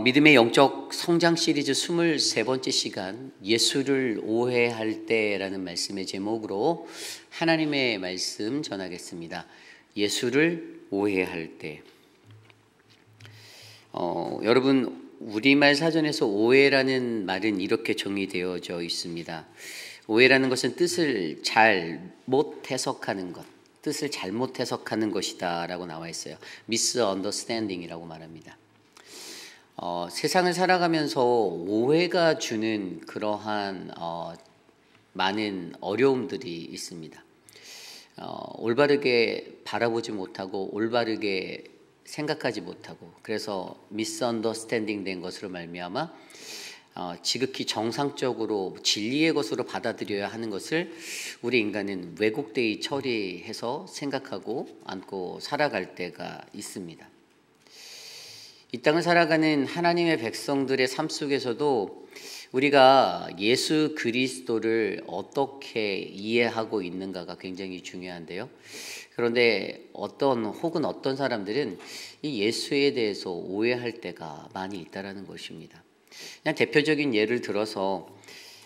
믿음의 영적 성장 시리즈 23번째 시간, 예수를 오해할 때라는 말씀의 제목으로 하나님의 말씀 전하겠습니다. 예수를 오해할 때. 여러분, 우리말 사전에서 오해라는 말은 이렇게 정의되어져 있습니다. 오해라는 것은 뜻을 잘못 해석하는 것, 뜻을 잘못 해석하는 것이다 라고 나와 있어요. misunderstanding이라고 말합니다. 세상을 살아가면서 오해가 주는 그러한 많은 어려움들이 있습니다. 올바르게 바라보지 못하고 올바르게 생각하지 못하고, 그래서 misunderstanding 된 것으로 말미암아 지극히 정상적으로 진리의 것으로 받아들여야 하는 것을 우리 인간은 왜곡되이 처리해서 생각하고 안고 살아갈 때가 있습니다. 이 땅을 살아가는 하나님의 백성들의 삶 속에서도 우리가 예수 그리스도를 어떻게 이해하고 있는가가 굉장히 중요한데요. 그런데 어떤 사람들은 이 예수에 대해서 오해할 때가 많이 있다라는 것입니다. 그냥 대표적인 예를 들어서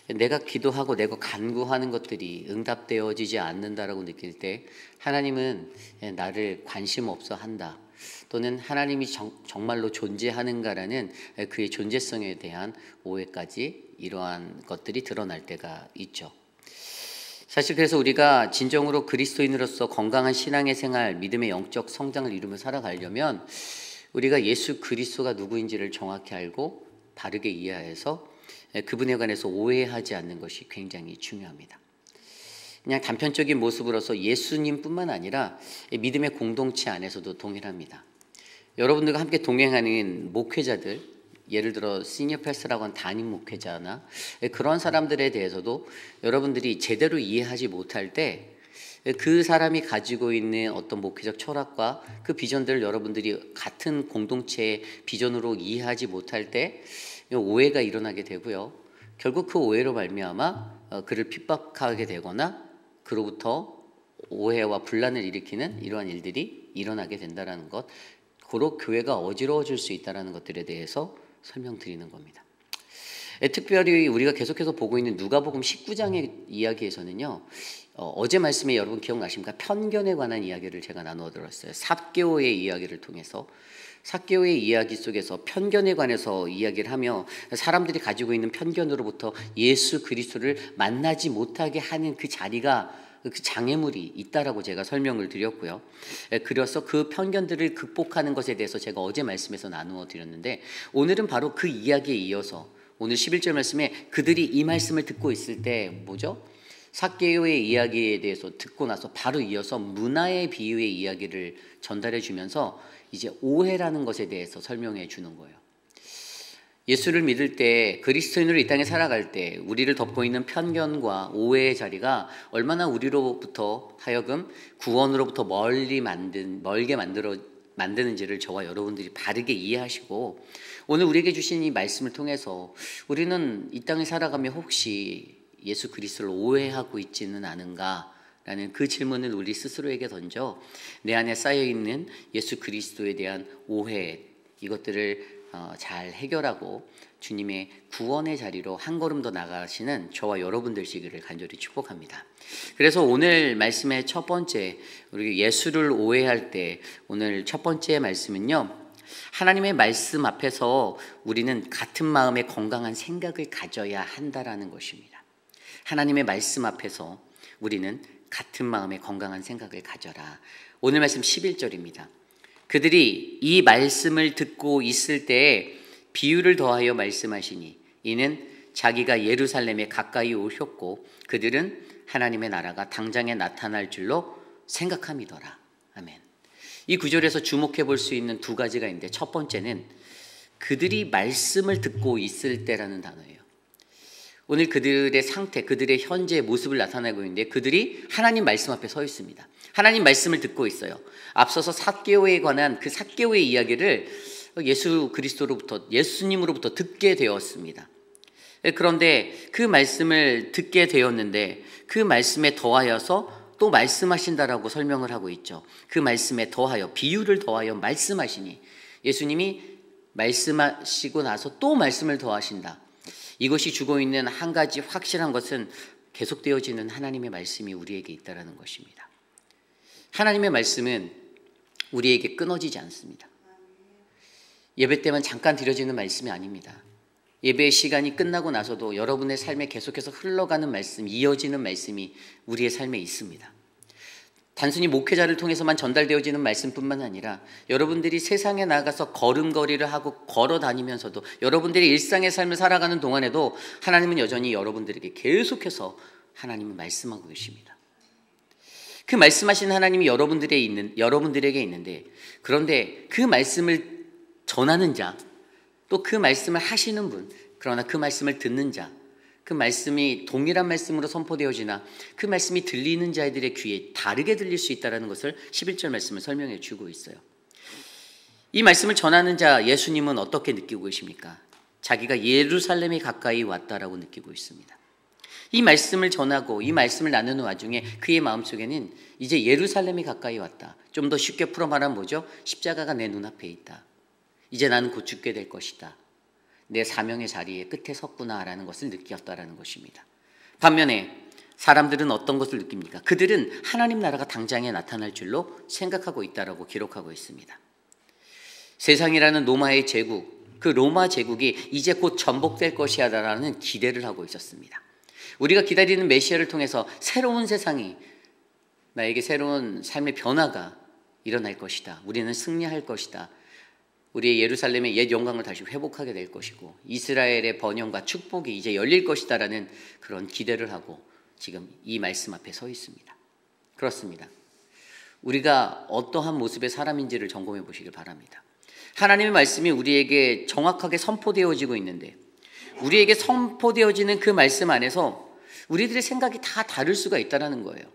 내가 기도하고 내가 간구하는 것들이 응답되어지지 않는다라고 느낄 때 하나님은 나를 관심 없어 한다, 또는 하나님이 정말로 존재하는가라는 그의 존재성에 대한 오해까지, 이러한 것들이 드러날 때가 있죠. 사실 그래서 우리가 진정으로 그리스도인으로서 건강한 신앙의 생활, 믿음의 영적 성장을 이루며 살아가려면 우리가 예수 그리스도가 누구인지를 정확히 알고 바르게 이해해서 그분에 관해서 오해하지 않는 것이 굉장히 중요합니다. 그냥 단편적인 모습으로서 예수님뿐만 아니라 믿음의 공동체 안에서도 동일합니다. 여러분들과 함께 동행하는 목회자들, 예를 들어 시니어 패스라고 하는 담임 목회자나 그런 사람들에 대해서도 여러분들이 제대로 이해하지 못할 때 그 사람이 가지고 있는 어떤 목회적 철학과 그 비전들을 여러분들이 같은 공동체의 비전으로 이해하지 못할 때 오해가 일어나게 되고요. 결국 그 오해로 말미암아 그를 핍박하게 되거나 그로부터 오해와 분란을 일으키는 이러한 일들이 일어나게 된다는 것, 고로 교회가 어지러워질 수 있다는 것들에 대해서 설명드리는 겁니다. 특별히 우리가 계속해서 보고 있는 누가복음 19장의 이야기에서는요, 어제 말씀에 여러분 기억나십니까? 편견에 관한 이야기를 제가 나누어 들었어요. 삭개오의 이야기를 통해서. 삭개오의 이야기 속에서 편견에 관해서 이야기를 하며 사람들이 가지고 있는 편견으로부터 예수 그리스도를 만나지 못하게 하는 그 자리가, 그 장애물이 있다라고 제가 설명을 드렸고요. 그래서 그 편견들을 극복하는 것에 대해서 제가 어제 말씀에서 나누어 드렸는데, 오늘은 바로 그 이야기에 이어서 오늘 11절 말씀에 그들이 이 말씀을 듣고 있을 때 뭐죠? 삭개오의 이야기에 대해서 듣고 나서 바로 이어서 문화의 비유의 이야기를 전달해 주면서 이제 오해라는 것에 대해서 설명해 주는 거예요. 예수를 믿을 때, 그리스도인으로 이 땅에 살아갈 때 우리를 덮고 있는 편견과 오해의 자리가 얼마나 우리로부터 하여금 구원으로부터 멀게 만드는지를 저와 여러분들이 바르게 이해하시고, 오늘 우리에게 주신 이 말씀을 통해서 우리는 이 땅에 살아가며 혹시 예수 그리스도를 오해하고 있지는 않은가 라는 그 질문을 우리 스스로에게 던져 내 안에 쌓여있는 예수 그리스도에 대한 오해, 이것들을 잘 해결하고 주님의 구원의 자리로 한 걸음 더 나아가시는 저와 여러분들 되시기를 간절히 축복합니다. 그래서 오늘 말씀의 첫 번째, 우리 예수를 오해할 때 오늘 첫 번째 말씀은요, 하나님의 말씀 앞에서 우리는 같은 마음의 건강한 생각을 가져야 한다라는 것입니다. 하나님의 말씀 앞에서 우리는 같은 마음의 건강한 생각을 가져라. 오늘 말씀 11절입니다. 그들이 이 말씀을 듣고 있을 때에 비유를 더하여 말씀하시니 이는 자기가 예루살렘에 가까이 오셨고 그들은 하나님의 나라가 당장에 나타날 줄로 생각함이더라. 아멘. 이 구절에서 주목해 볼 수 있는 두 가지가 있는데, 첫 번째는 그들이 말씀을 듣고 있을 때라는 단어예요. 오늘 그들의 상태, 그들의 현재의 모습을 나타내고 있는데, 그들이 하나님 말씀 앞에 서 있습니다. 하나님 말씀을 듣고 있어요. 앞서서 삭개오에 관한 그 삭개오의 이야기를 예수 그리스도로부터, 예수님으로부터 듣게 되었습니다. 그런데 그 말씀을 듣게 되었는데 그 말씀에 더하여서 또 말씀하신다라고 설명을 하고 있죠. 그 말씀에 더하여, 비유를 더하여 말씀하시니, 예수님이 말씀하시고 나서 또 말씀을 더하신다. 이것이 주고 있는 한 가지 확실한 것은 계속되어지는 하나님의 말씀이 우리에게 있다는 것입니다. 하나님의 말씀은 우리에게 끊어지지 않습니다. 예배 때만 잠깐 드려지는 말씀이 아닙니다. 예배의 시간이 끝나고 나서도 여러분의 삶에 계속해서 흘러가는 말씀, 이어지는 말씀이 우리의 삶에 있습니다. 단순히 목회자를 통해서만 전달되어지는 말씀뿐만 아니라 여러분들이 세상에 나가서 걸음걸이를 하고 걸어 다니면서도 여러분들이 일상의 삶을 살아가는 동안에도 하나님은 여전히 여러분들에게 계속해서 하나님은 말씀하고 계십니다. 그 말씀하신 하나님이 여러분들에게 있는데, 그런데 그 말씀을 전하는 자, 또 그 말씀을 하시는 분, 그러나 그 말씀을 듣는 자, 그 말씀이 동일한 말씀으로 선포되어지나 그 말씀이 들리는 자들의 귀에 다르게 들릴 수 있다는 것을 11절 말씀을 설명해 주고 있어요. 이 말씀을 전하는 자 예수님은 어떻게 느끼고 계십니까? 자기가 예루살렘이 가까이 왔다라고 느끼고 있습니다. 이 말씀을 전하고 이 말씀을 나누는 와중에 그의 마음속에는 이제 예루살렘이 가까이 왔다. 좀 더 쉽게 풀어 말하면 뭐죠? 십자가가 내 눈앞에 있다. 이제 나는 곧 죽게 될 것이다. 내 사명의 자리에 끝에 섰구나라는 것을 느꼈다라는 것입니다. 반면에 사람들은 어떤 것을 느낍니까? 그들은 하나님 나라가 당장에 나타날 줄로 생각하고 있다라고 기록하고 있습니다. 세상이라는 로마의 제국, 그 로마 제국이 이제 곧 전복될 것이야라는 기대를 하고 있었습니다. 우리가 기다리는 메시아를 통해서 새로운 세상이, 나에게 새로운 삶의 변화가 일어날 것이다. 우리는 승리할 것이다. 우리의 예루살렘의 옛 영광을 다시 회복하게 될 것이고 이스라엘의 번영과 축복이 이제 열릴 것이다라는 그런 기대를 하고 지금 이 말씀 앞에 서 있습니다. 그렇습니다. 우리가 어떠한 모습의 사람인지를 점검해 보시길 바랍니다. 하나님의 말씀이 우리에게 정확하게 선포되어지고 있는데 우리에게 선포되어지는 그 말씀 안에서 우리들의 생각이 다 다를 수가 있다는 거예요.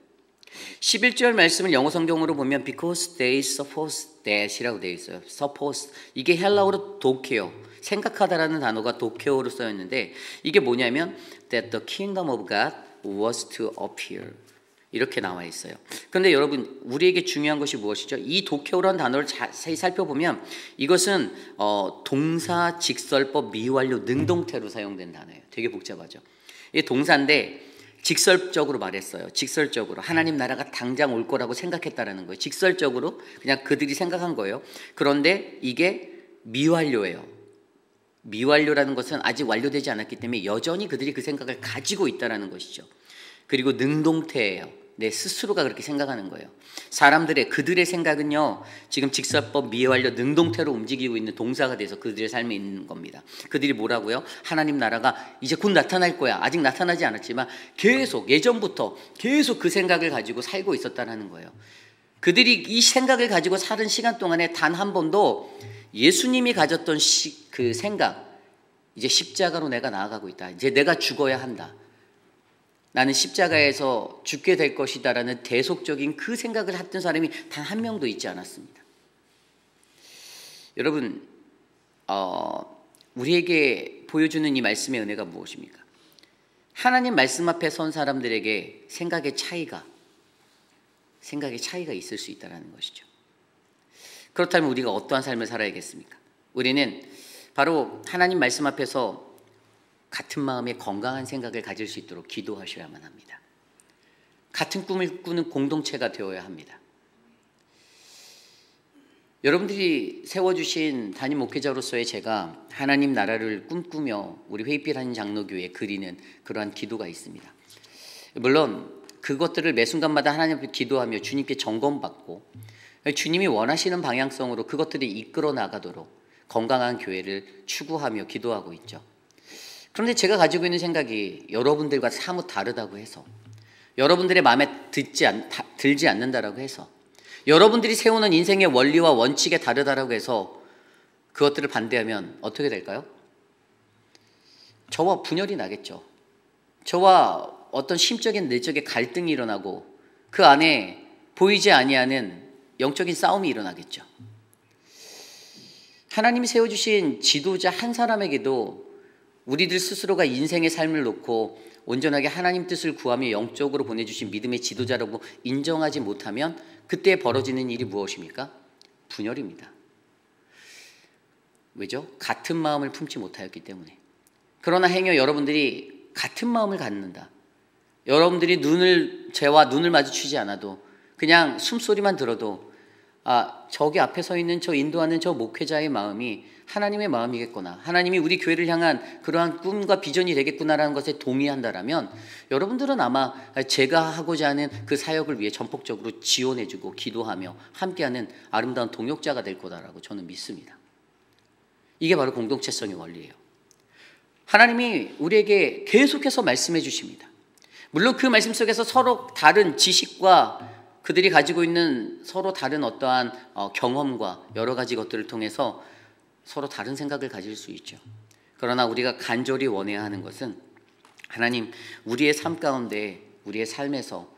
11절 말씀을 영어 성경으로 보면 because they suppose that이라고 되어 있어요. suppose, 이게 헬라어로 도케오, 생각하다라는 단어가 도케오로 쓰였는데 이게 뭐냐면 that the kingdom of God was to appear, 이렇게 나와 있어요. 그런데 여러분, 우리에게 중요한 것이 무엇이죠? 이 도케오라는 단어를 자세히 살펴보면 이것은 동사, 직설법, 미완료, 능동태로 사용된 단어예요. 되게 복잡하죠. 이게 동사인데 직설적으로 말했어요. 직설적으로 하나님 나라가 당장 올 거라고 생각했다라는 거예요. 직설적으로 그냥 그들이 생각한 거예요. 그런데 이게 미완료예요. 미완료라는 것은 아직 완료되지 않았기 때문에 여전히 그들이 그 생각을 가지고 있다라는 것이죠. 그리고 능동태예요. 내 스스로가 그렇게 생각하는 거예요. 그들의 생각은요, 지금 직설법, 미완료, 능동태로 움직이고 있는 동사가 돼서 그들의 삶에 있는 겁니다. 그들이 뭐라고요? 하나님 나라가 이제 곧 나타날 거야. 아직 나타나지 않았지만 계속 예전부터 계속 그 생각을 가지고 살고 있었다는 거예요. 그들이 이 생각을 가지고 사는 시간 동안에 단 한 번도 예수님이 가졌던 그 생각, 이제 십자가로 내가 나아가고 있다. 이제 내가 죽어야 한다. 나는 십자가에서 죽게 될 것이다라는 대속적인 그 생각을 했던 사람이 단 한 명도 있지 않았습니다. 여러분, 우리에게 보여주는 이 말씀의 은혜가 무엇입니까? 하나님 말씀 앞에 선 사람들에게 생각의 차이가 있을 수 있다는 것이죠. 그렇다면 우리가 어떠한 삶을 살아야겠습니까? 우리는 바로 하나님 말씀 앞에서 같은 마음의 건강한 생각을 가질 수 있도록 기도하셔야만 합니다. 같은 꿈을 꾸는 공동체가 되어야 합니다. 여러분들이 세워주신 담임 목회자로서의 제가 하나님 나라를 꿈꾸며 우리 회의빛 한 장로교회에 그리는 그러한 기도가 있습니다. 물론 그것들을 매 순간마다 하나님 앞에 기도하며 주님께 점검받고 주님이 원하시는 방향성으로 그것들이 이끌어 나가도록 건강한 교회를 추구하며 기도하고 있죠. 그런데 제가 가지고 있는 생각이 여러분들과 사뭇 다르다고 해서, 여러분들의 마음에 들지 않는다라고 해서, 여러분들이 세우는 인생의 원리와 원칙에 다르다라고 해서 그것들을 반대하면 어떻게 될까요? 저와 분열이 나겠죠. 저와 어떤 심적인 내적인 갈등이 일어나고 그 안에 보이지 아니하는 영적인 싸움이 일어나겠죠. 하나님이 세워주신 지도자 한 사람에게도 우리들 스스로가 인생의 삶을 놓고 온전하게 하나님 뜻을 구하며 영적으로 보내주신 믿음의 지도자라고 인정하지 못하면 그때 벌어지는 일이 무엇입니까? 분열입니다. 왜죠? 같은 마음을 품지 못하였기 때문에. 그러나 행여 여러분들이 같은 마음을 갖는다. 여러분들이 저와 눈을 마주치지 않아도 그냥 숨소리만 들어도 저기 앞에 서 있는 저 인도하는 저 목회자의 마음이 하나님의 마음이겠구나. 하나님이 우리 교회를 향한 그러한 꿈과 비전이 되겠구나라는 것에 동의한다라면 여러분들은 아마 제가 하고자 하는 그 사역을 위해 전폭적으로 지원해주고 기도하며 함께하는 아름다운 동역자가 될 거다라고 저는 믿습니다. 이게 바로 공동체성의 원리예요. 하나님이 우리에게 계속해서 말씀해 주십니다. 물론 그 말씀 속에서 서로 다른 지식과 그들이 가지고 있는 서로 다른 어떠한 경험과 여러 가지 것들을 통해서 서로 다른 생각을 가질 수 있죠. 그러나 우리가 간절히 원해야 하는 것은 하나님, 우리의 삶 가운데 우리의 삶에서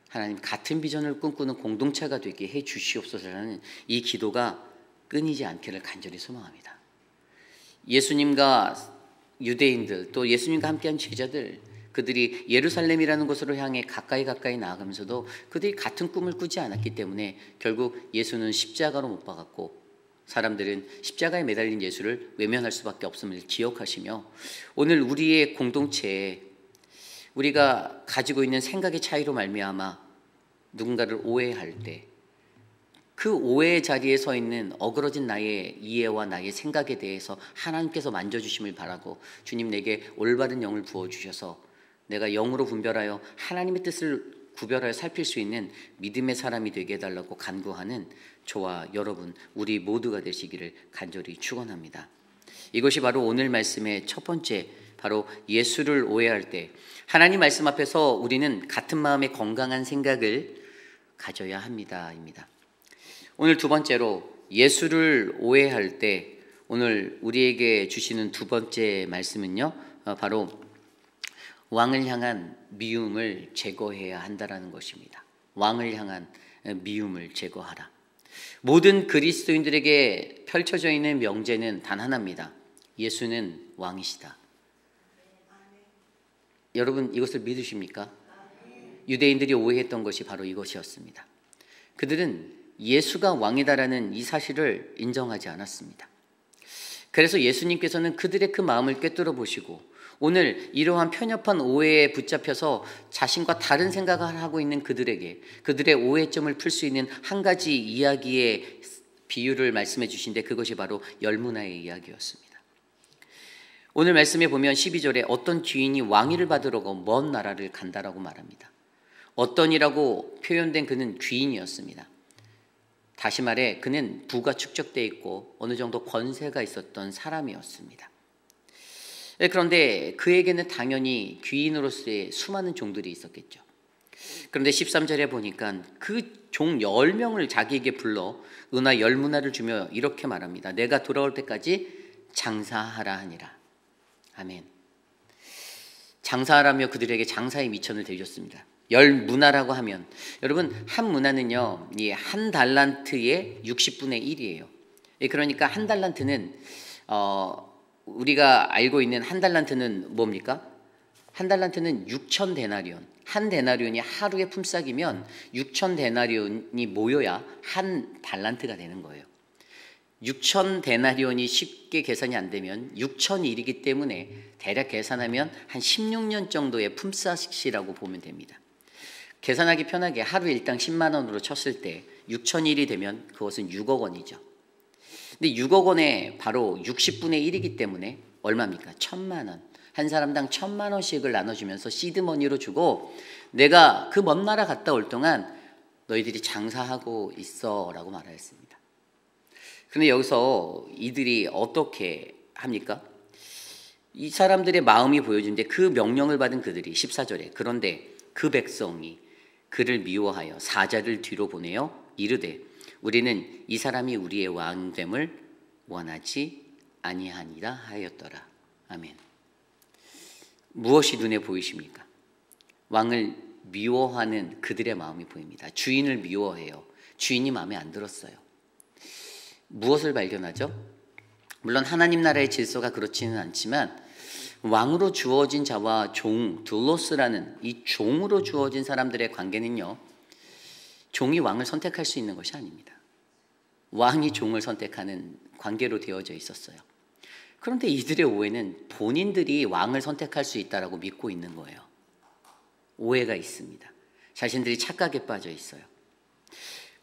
하나님 같은 비전을 꿈꾸는 공동체가 되게 해 주시옵소서라는 이 기도가 끊이지 않기를 간절히 소망합니다. 예수님과 유대인들 또 예수님과 함께한 제자들, 그들이 예루살렘이라는 곳으로 향해 가까이 나아가면서도 그들이 같은 꿈을 꾸지 않았기 때문에 결국 예수는 십자가로 못 박았고 사람들은 십자가에 매달린 예수를 외면할 수밖에 없음을 기억하시며 오늘 우리의 공동체에 우리가 가지고 있는 생각의 차이로 말미암아 누군가를 오해할 때 그 오해의 자리에 서 있는 어그러진 나의 이해와 나의 생각에 대해서 하나님께서 만져주심을 바라고 주님 내게 올바른 영을 부어주셔서 내가 영으로 분별하여 하나님의 뜻을 구별하여 살필 수 있는 믿음의 사람이 되게 해달라고 간구하는 저와 여러분 우리 모두가 되시기를 간절히 축원합니다. 이것이 바로 오늘 말씀의 첫 번째, 바로 예수를 오해할 때 하나님 말씀 앞에서 우리는 같은 마음의 건강한 생각을 가져야 합니다입니다. 오늘 두 번째로 예수를 오해할 때 오늘 우리에게 주시는 두 번째 말씀은요, 바로 왕을 향한 미움을 제거해야 한다라는 것입니다. 왕을 향한 미움을 제거하라. 모든 그리스도인들에게 펼쳐져 있는 명제는 단 하나입니다. 예수는 왕이시다. 여러분 이것을 믿으십니까? 유대인들이 오해했던 것이 바로 이것이었습니다. 그들은 예수가 왕이다라는 이 사실을 인정하지 않았습니다. 그래서 예수님께서는 그들의 그 마음을 꿰뚫어 보시고 오늘 이러한 편협한 오해에 붙잡혀서 자신과 다른 생각을 하고 있는 그들에게 그들의 오해점을 풀 수 있는 한 가지 이야기의 비유를 말씀해 주신데 그것이 바로 열무나의 이야기였습니다. 오늘 말씀에 보면 12절에 어떤 귀인이 왕위를 받으러 먼 나라를 간다라고 말합니다. 어떤이라고 표현된 그는 귀인이었습니다. 다시 말해 그는 부가 축적되어 있고 어느 정도 권세가 있었던 사람이었습니다. 그런데 그에게는 당연히 귀인으로서의 수많은 종들이 있었겠죠. 그런데 13절에 보니까 그 종 10명을 자기에게 불러 은하 10문화를 주며 이렇게 말합니다. 내가 돌아올 때까지 장사하라 하니라. 아멘. 장사하라며 그들에게 장사의 미천을 들렸습니다. 10문화라고 하면 여러분 한 문화는요 이 한 달란트의 60분의 1이에요. 그러니까 한 달란트는 우리가 알고 있는 한 달란트는 뭡니까? 한 달란트는 6천 데나리온. 한 데나리온이 하루의 품삯이면 6천 데나리온이 모여야 한 달란트가 되는 거예요. 6천 데나리온이 쉽게 계산이 안 되면 6천일이기 때문에 대략 계산하면 한 16년 정도의 품삯이라고 보면 됩니다. 계산하기 편하게 하루 일당 10만 원으로 쳤을 때 6천일이 되면 그것은 6억 원이죠. 근데 6억 원에 바로 60분의 1이기 때문에 얼마입니까? 1,000만 원. 한 사람당 1,000만 원씩을 나눠주면서 시드머니로 주고 내가 그 먼 나라 갔다 올 동안 너희들이 장사하고 있어 라고 말하였습니다. 그런데 여기서 이들이 어떻게 합니까? 이 사람들의 마음이 보여주는데 그 명령을 받은 그들이 14절에 그런데 그 백성이 그를 미워하여 사자를 뒤로 보내어 이르되 우리는 이 사람이 우리의 왕됨을 원하지 아니하니라 하였더라. 아멘. 무엇이 눈에 보이십니까? 왕을 미워하는 그들의 마음이 보입니다. 주인을 미워해요. 주인이 마음에 안 들었어요. 무엇을 발견하죠? 물론 하나님 나라의 질서가 그렇지는 않지만 왕으로 주어진 자와 종, 둘로스라는 이 종으로 주어진 사람들의 관계는요, 종이 왕을 선택할 수 있는 것이 아닙니다. 왕이 종을 선택하는 관계로 되어져 있었어요. 그런데 이들의 오해는 본인들이 왕을 선택할 수 있다라고 믿고 있는 거예요. 오해가 있습니다. 자신들이 착각에 빠져 있어요.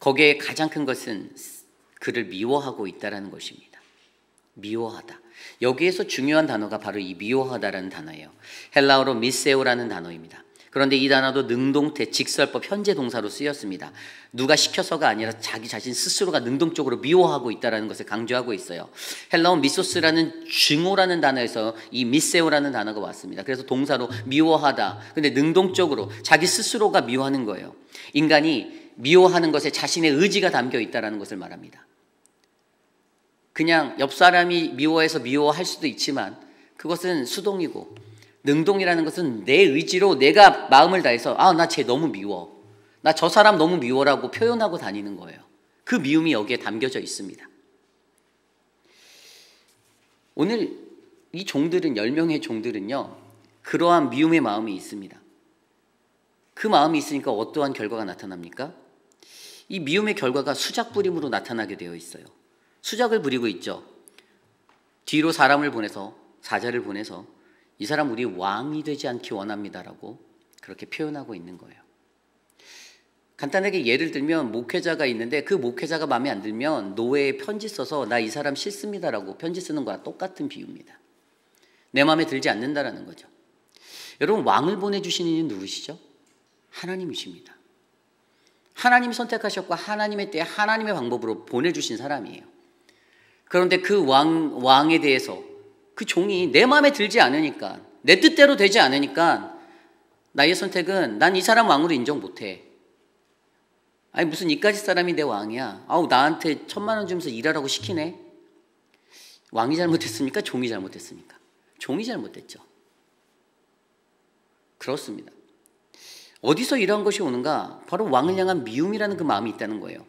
거기에 가장 큰 것은 그를 미워하고 있다라는 것입니다. 미워하다. 여기에서 중요한 단어가 바로 이 미워하다라는 단어예요. 헬라어로 미세오라는 단어입니다. 그런데 이 단어도 능동태, 직설법, 현재 동사로 쓰였습니다. 누가 시켜서가 아니라 자기 자신 스스로가 능동적으로 미워하고 있다는 것을 강조하고 있어요. 헬라어 미소스라는 증오라는 단어에서 이 미세오라는 단어가 왔습니다. 그래서 동사로 미워하다. 근데 능동적으로 자기 스스로가 미워하는 거예요. 인간이 미워하는 것에 자신의 의지가 담겨 있다는 것을 말합니다. 그냥 옆 사람이 미워해서 미워할 수도 있지만 그것은 수동이고, 능동이라는 것은 내 의지로 내가 마음을 다해서 나 쟤 너무 미워, 나 저 사람 너무 미워라고 표현하고 다니는 거예요. 그 미움이 여기에 담겨져 있습니다. 오늘 이 종들은, 10명의 종들은요, 그러한 미움의 마음이 있습니다. 그 마음이 있으니까 어떠한 결과가 나타납니까? 이 미움의 결과가 수작 부림으로 나타나게 되어 있어요. 수작을 부리고 있죠. 뒤로 사람을 보내서, 사자를 보내서 이 사람 우리 왕이 되지 않기 원합니다라고 그렇게 표현하고 있는 거예요. 간단하게 예를 들면 목회자가 있는데 그 목회자가 마음에 안 들면 노예에 편지 써서 나 이 사람 싫습니다라고 편지 쓰는 거와 똑같은 비유입니다. 내 마음에 들지 않는다라는 거죠. 여러분, 왕을 보내주신 이는 누구시죠? 하나님이십니다. 하나님이 선택하셨고 하나님의 때에 하나님의 방법으로 보내주신 사람이에요. 그런데 그 왕에 대해서 그 종이 내 마음에 들지 않으니까, 내 뜻대로 되지 않으니까 나의 선택은 난 이 사람 왕으로 인정 못해. 아니 무슨 이까지 사람이 내 왕이야. 나한테 1,000,000원 주면서 일하라고 시키네. 왕이 잘못했습니까? 종이 잘못했습니까? 종이 잘못했죠. 그렇습니다. 어디서 이런 것이 오는가? 바로 왕을 향한 미움이라는 그 마음이 있다는 거예요.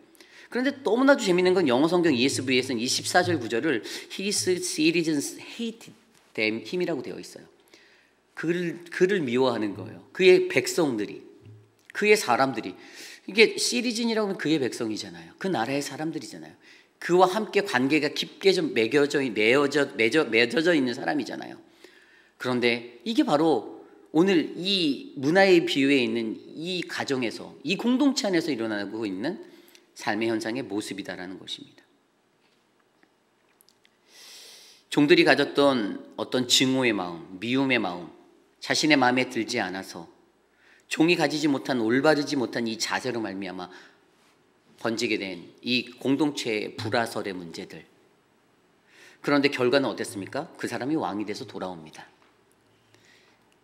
그런데 너무나도 재미있는 건 영어 성경 ESV에서는 24절 9절을 His citizens hated him이라고 되어 있어요. 그를 미워하는 거예요. 그의 백성들이, 그의 사람들이. 이게 시리즌이라고 하면 그의 백성이잖아요. 그 나라의 사람들이잖아요. 그와 함께 관계가 깊게 좀 맺어져 있는 사람이잖아요. 그런데 이게 바로 오늘 이 문화의 비유에 있는 이 가정에서, 이 공동체 안에서 일어나고 있는 삶의 현상의 모습이다라는 것입니다. 종들이 가졌던 어떤 증오의 마음, 미움의 마음, 자신의 마음에 들지 않아서 종이 가지지 못한, 올바르지 못한 이 자세로 말미암아 번지게 된 이 공동체의 불화설의 문제들. 그런데 결과는 어땠습니까? 그 사람이 왕이 돼서 돌아옵니다.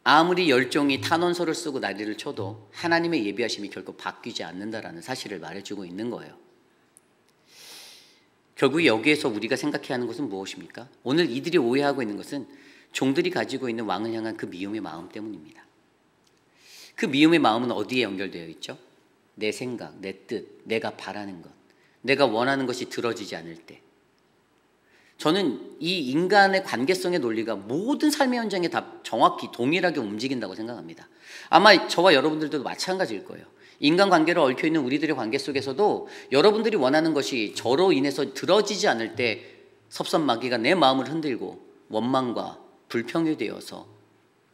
아무리 열종이 탄원서를 쓰고 난리를 쳐도 하나님의 예비하심이 결코 바뀌지 않는다라는 사실을 말해주고 있는 거예요. 결국 여기에서 우리가 생각해야 하는 것은 무엇입니까? 오늘 이들이 오해하고 있는 것은 종들이 가지고 있는 왕을 향한 그 미움의 마음 때문입니다. 그 미움의 마음은 어디에 연결되어 있죠? 내 생각, 내 뜻, 내가 바라는 것, 내가 원하는 것이 들어지지 않을 때. 저는 이 인간의 관계성의 논리가 모든 삶의 현장에 다 정확히 동일하게 움직인다고 생각합니다. 아마 저와 여러분들도 마찬가지일 거예요. 인간관계로 얽혀있는 우리들의 관계 속에서도 여러분들이 원하는 것이 저로 인해서 들어지지 않을 때 섭섭마귀가 내 마음을 흔들고 원망과 불평이 되어서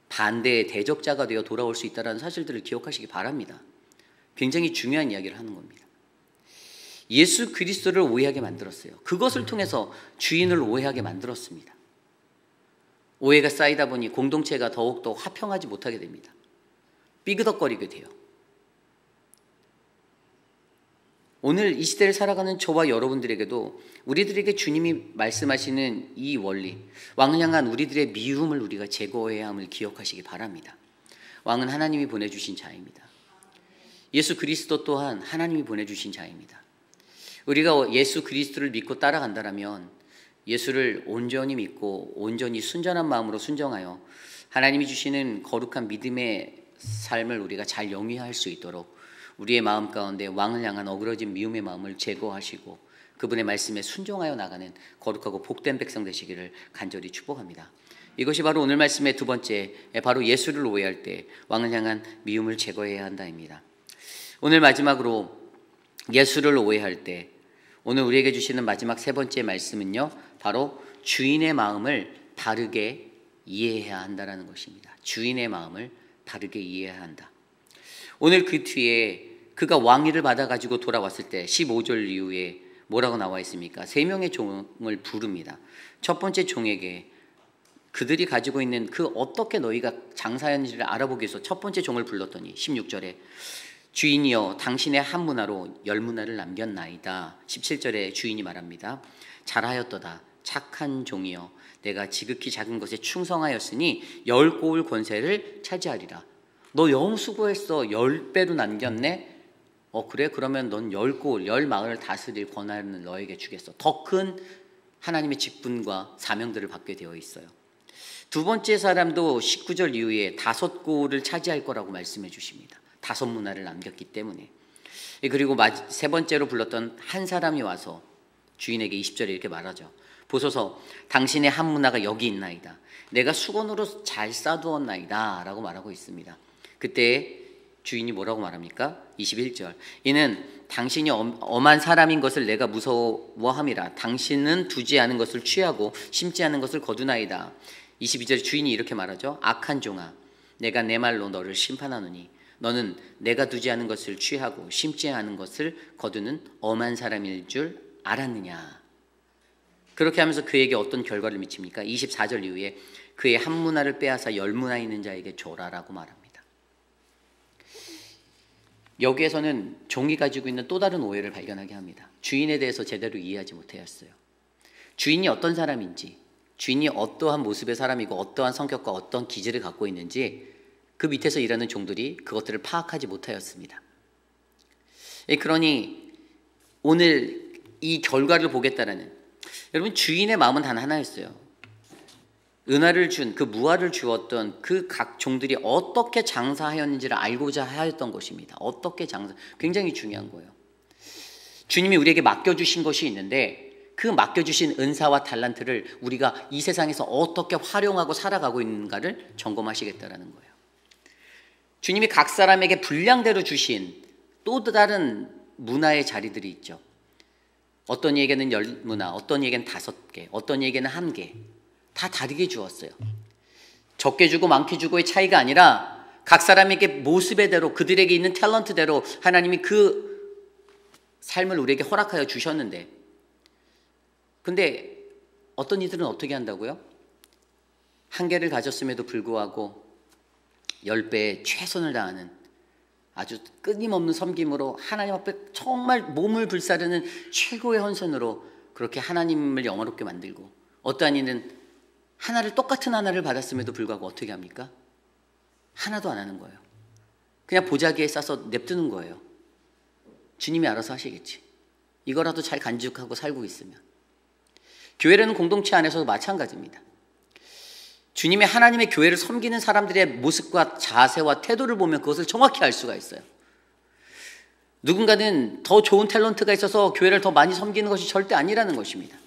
반대의 대적자가 되어 돌아올 수 있다는 사실들을 기억하시기 바랍니다. 굉장히 중요한 이야기를 하는 겁니다. 예수 그리스도를 오해하게 만들었어요. 그것을 통해서 주인을 오해하게 만들었습니다. 오해가 쌓이다 보니 공동체가 더욱더 화평하지 못하게 됩니다. 삐그덕거리게 돼요. 오늘 이 시대를 살아가는 저와 여러분들에게도 우리들에게 주님이 말씀하시는 이 원리, 왕을 향한 우리들의 미움을 우리가 제거해야 함을 기억하시기 바랍니다. 왕은 하나님이 보내주신 자입니다. 예수 그리스도 또한 하나님이 보내주신 자입니다. 우리가 예수 그리스도를 믿고 따라간다면 예수를 온전히 믿고 온전히 순전한 마음으로 순종하여 하나님이 주시는 거룩한 믿음의 삶을 우리가 잘 영위할 수 있도록 우리의 마음 가운데 왕을 향한 어그러진 미움의 마음을 제거하시고 그분의 말씀에 순종하여 나가는 거룩하고 복된 백성 되시기를 간절히 축복합니다. 이것이 바로 오늘 말씀의 두 번째, 바로 예수를 오해할 때 왕을 향한 미움을 제거해야 한다입니다. 오늘 마지막으로 예수를 오해할 때 오늘 우리에게 주시는 마지막 세 번째 말씀은요, 바로 주인의 마음을 바르게 이해해야 한다는 것입니다. 주인의 마음을 바르게 이해해야 한다. 오늘 그 뒤에 그가 왕위를 받아가지고 돌아왔을 때 15절 이후에 뭐라고 나와 있습니까? 3명의 종을 부릅니다. 첫 번째 종에게 그들이 가지고 있는 그 어떻게 너희가 장사하는지를 알아보기 위해서 첫 번째 종을 불렀더니 16절에 주인이여 당신의 한 문화로 10문화를 남겼나이다. 17절에 주인이 말합니다. 잘하였도다 착한 종이여 내가 지극히 작은 것에 충성하였으니 10고을 권세를 차지하리라. 너 너무 수고했어. 10배로 남겼네. 그래? 그러면 넌 10고을 10마을을 다스릴 권한을 너에게 주겠어. 더 큰 하나님의 직분과 사명들을 받게 되어 있어요. 두 번째 사람도 19절 이후에 5고을을 차지할 거라고 말씀해 주십니다. 5문화를 남겼기 때문에. 그리고 세 번째로 불렀던 한 사람이 와서 주인에게 20절에 이렇게 말하죠. 보소서 당신의 한 문화가 여기 있나이다. 내가 수건으로 잘 싸두었나이다 라고 말하고 있습니다. 그때 주인이 뭐라고 말합니까? 21절 이는 당신이 엄한 사람인 것을 내가 무서워함이라. 당신은 두지 않은 것을 취하고 심지 않은 것을 거두나이다. 22절에 주인이 이렇게 말하죠. 악한 종아 내가 내 말로 너를 심판하노니 너는 내가 두지 않은 것을 취하고 심지 않은 것을 거두는 엄한 사람일 줄 알았느냐. 그렇게 하면서 그에게 어떤 결과를 미칩니까? 24절 이후에 그의 한 문화를 빼앗아 10문화 있는 자에게 줘라라고 말합니다. 여기에서는 종이 가지고 있는 또 다른 오해를 발견하게 합니다. 주인에 대해서 제대로 이해하지 못하였어요. 주인이 어떤 사람인지, 주인이 어떠한 모습의 사람이고 어떠한 성격과 어떤 기질을 갖고 있는지 그 밑에서 일하는 종들이 그것들을 파악하지 못하였습니다. 그러니 오늘 이 결과를 보겠다라는, 여러분 주인의 마음은 단 하나였어요. 은화를 준 그 무화를 주었던 그 각 종들이 어떻게 장사하였는지를 알고자 하였던 것입니다. 어떻게 장사, 굉장히 중요한 거예요. 주님이 우리에게 맡겨주신 것이 있는데 그 맡겨주신 은사와 달란트를 우리가 이 세상에서 어떻게 활용하고 살아가고 있는가를 점검하시겠다라는 거예요. 주님이 각 사람에게 분량대로 주신 또 다른 문화의 자리들이 있죠. 어떤 이에게는 10문화, 어떤 이에게는 5개, 어떤 이에게는 1개, 다 다르게 주었어요. 적게 주고 많게 주고의 차이가 아니라 각 사람에게 모습의 대로 그들에게 있는 탤런트대로 하나님이 그 삶을 우리에게 허락하여 주셨는데, 근데 어떤 이들은 어떻게 한다고요? 1개를 가졌음에도 불구하고 10배의 최선을 다하는 아주 끊임없는 섬김으로 하나님 앞에 정말 몸을 불사르는 최고의 헌선으로 그렇게 하나님을 영화롭게 만들고, 어떠한 이는 똑같은 하나를 받았음에도 불구하고 어떻게 합니까? 하나도 안 하는 거예요. 그냥 보자기에 싸서 냅두는 거예요. 주님이 알아서 하시겠지. 이거라도 잘 간직하고 살고 있으면. 교회라는 공동체 안에서도 마찬가지입니다. 주님의 하나님의 교회를 섬기는 사람들의 모습과 자세와 태도를 보면 그것을 정확히 알 수가 있어요. 누군가는 더 좋은 탤런트가 있어서 교회를 더 많이 섬기는 것이 절대 아니라는 것입니다.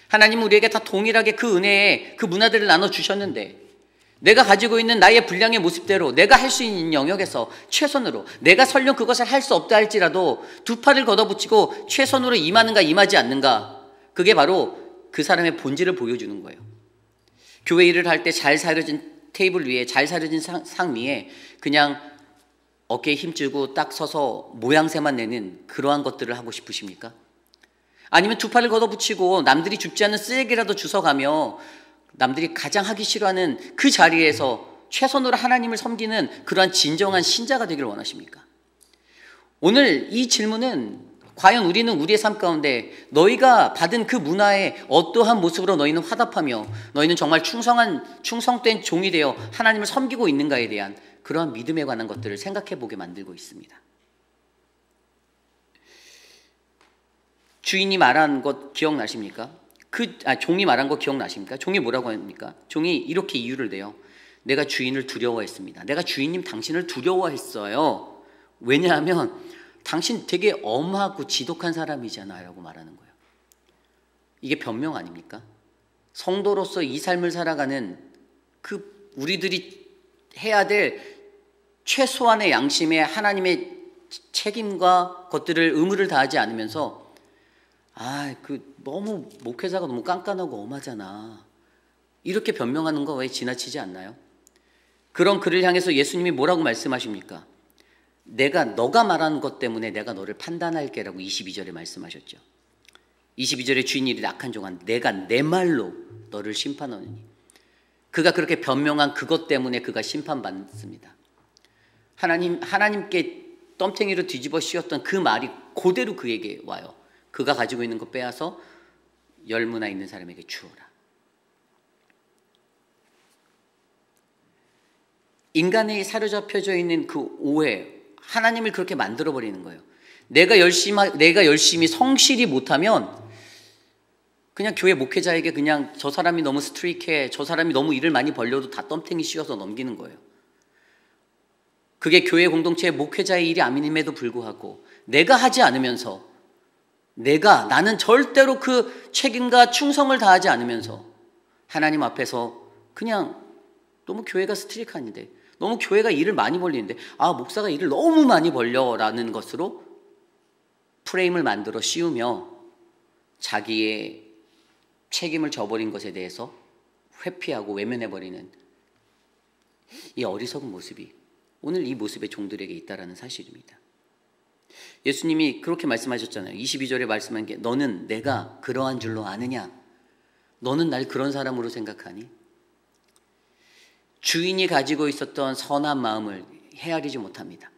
하나님은 우리에게 다 동일하게 그 은혜에 그 문화들을 나눠주셨는데, 내가 가지고 있는 나의 분량의 모습대로 내가 할 수 있는 영역에서 최선으로, 내가 설령 그것을 할 수 없다 할지라도 두 팔을 걷어붙이고 최선으로 임하는가 임하지 않는가, 그게 바로 그 사람의 본질을 보여주는 거예요. 교회 일을 할 때 잘 사려진 테이블 위에, 잘 사려진 상 위에 그냥 어깨에 힘주고 딱 서서 모양새만 내는 그러한 것들을 하고 싶으십니까? 아니면 두 팔을 걷어붙이고 남들이 줍지 않는 쓰레기라도 주워가며 남들이 가장 하기 싫어하는 그 자리에서 최선으로 하나님을 섬기는 그러한 진정한 신자가 되기를 원하십니까? 오늘 이 질문은 과연 우리는 우리의 삶 가운데 너희가 받은 그 문화에 어떠한 모습으로 너희는 화답하며 너희는 정말 충성된 종이 되어 하나님을 섬기고 있는가에 대한 그러한 믿음에 관한 것들을 생각해 보게 만들고 있습니다. 주인이 말한 것 기억나십니까? 종이 말한 거 기억나십니까? 종이 뭐라고 합니까? 종이 이렇게 이유를 대요. 내가 주인을 두려워했습니다. 내가 주인님 당신을 두려워했어요. 왜냐하면 당신 되게 엄하고 지독한 사람이잖아요 라고 말하는 거예요. 이게 변명 아닙니까? 성도로서 이 삶을 살아가는 그 우리들이 해야 될 최소한의 양심에 하나님의 책임과 것들을 의무를 다하지 않으면서 너무 목회자가 너무 깐깐하고 엄하잖아. 이렇게 변명하는 거 왜 지나치지 않나요? 그런 그를 향해서 예수님이 뭐라고 말씀하십니까? 너가 말하는 것 때문에 내가 너를 판단할게라고 22절에 말씀하셨죠. 22절에 주인 이르되 악한 종아 내가 내 말로 너를 심판하느니. 그가 그렇게 변명한 그것 때문에 그가 심판받습니다. 하나님께 덤탱이로 뒤집어 씌웠던 그 말이 그대로 그에게 와요. 그가 가지고 있는 거 빼앗아 열무나 있는 사람에게 주어라. 인간의 사로잡혀져 있는 그 오해, 하나님을 그렇게 만들어버리는 거예요. 내가 열심히 성실히 못하면 그냥 교회 목회자에게 그냥 저 사람이 너무 스트릭해, 저 사람이 너무 일을 많이 벌려도 다 덤탱이 씌워서 넘기는 거예요. 그게 교회 공동체의 목회자의 일이 아님에도 불구하고 내가 하지 않으면서 나는 절대로 그 책임과 충성을 다하지 않으면서 하나님 앞에서 그냥 너무 교회가 스트릭한데 너무 교회가 일을 많이 벌리는데 목사가 일을 너무 많이 벌려라는 것으로 프레임을 만들어 씌우며 자기의 책임을 져버린 것에 대해서 회피하고 외면해버리는 이 어리석은 모습이 오늘 이 모습의 종들에게 있다라는 사실입니다. 예수님이 그렇게 말씀하셨잖아요. 22절에 말씀한 게 너는 내가 그러한 줄로 아느냐? 너는 날 그런 사람으로 생각하니? 주인이 가지고 있었던 선한 마음을 헤아리지 못합니다.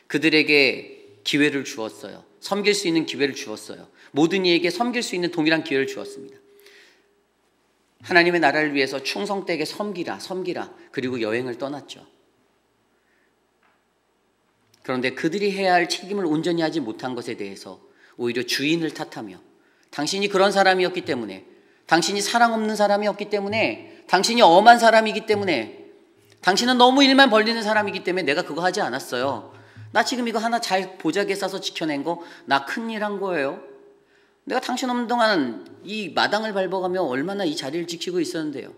그들에게 기회를 주었어요. 섬길 수 있는 기회를 주었어요. 모든 이에게 섬길 수 있는 동일한 기회를 주었습니다. 하나님의 나라를 위해서 충성되게 섬기라. 그리고 여행을 떠났죠. 그런데 그들이 해야 할 책임을 온전히 하지 못한 것에 대해서 오히려 주인을 탓하며 당신이 그런 사람이었기 때문에, 당신이 사랑 없는 사람이었기 때문에, 당신이 엄한 사람이기 때문에, 당신은 너무 일만 벌리는 사람이기 때문에 내가 그거 하지 않았어요. 나 지금 이거 하나 잘 보자기에 싸서 지켜낸 거 나 큰일 한 거예요. 내가 당신 없는 동안 이 마당을 밟아가며 얼마나 이 자리를 지키고 있었는데요.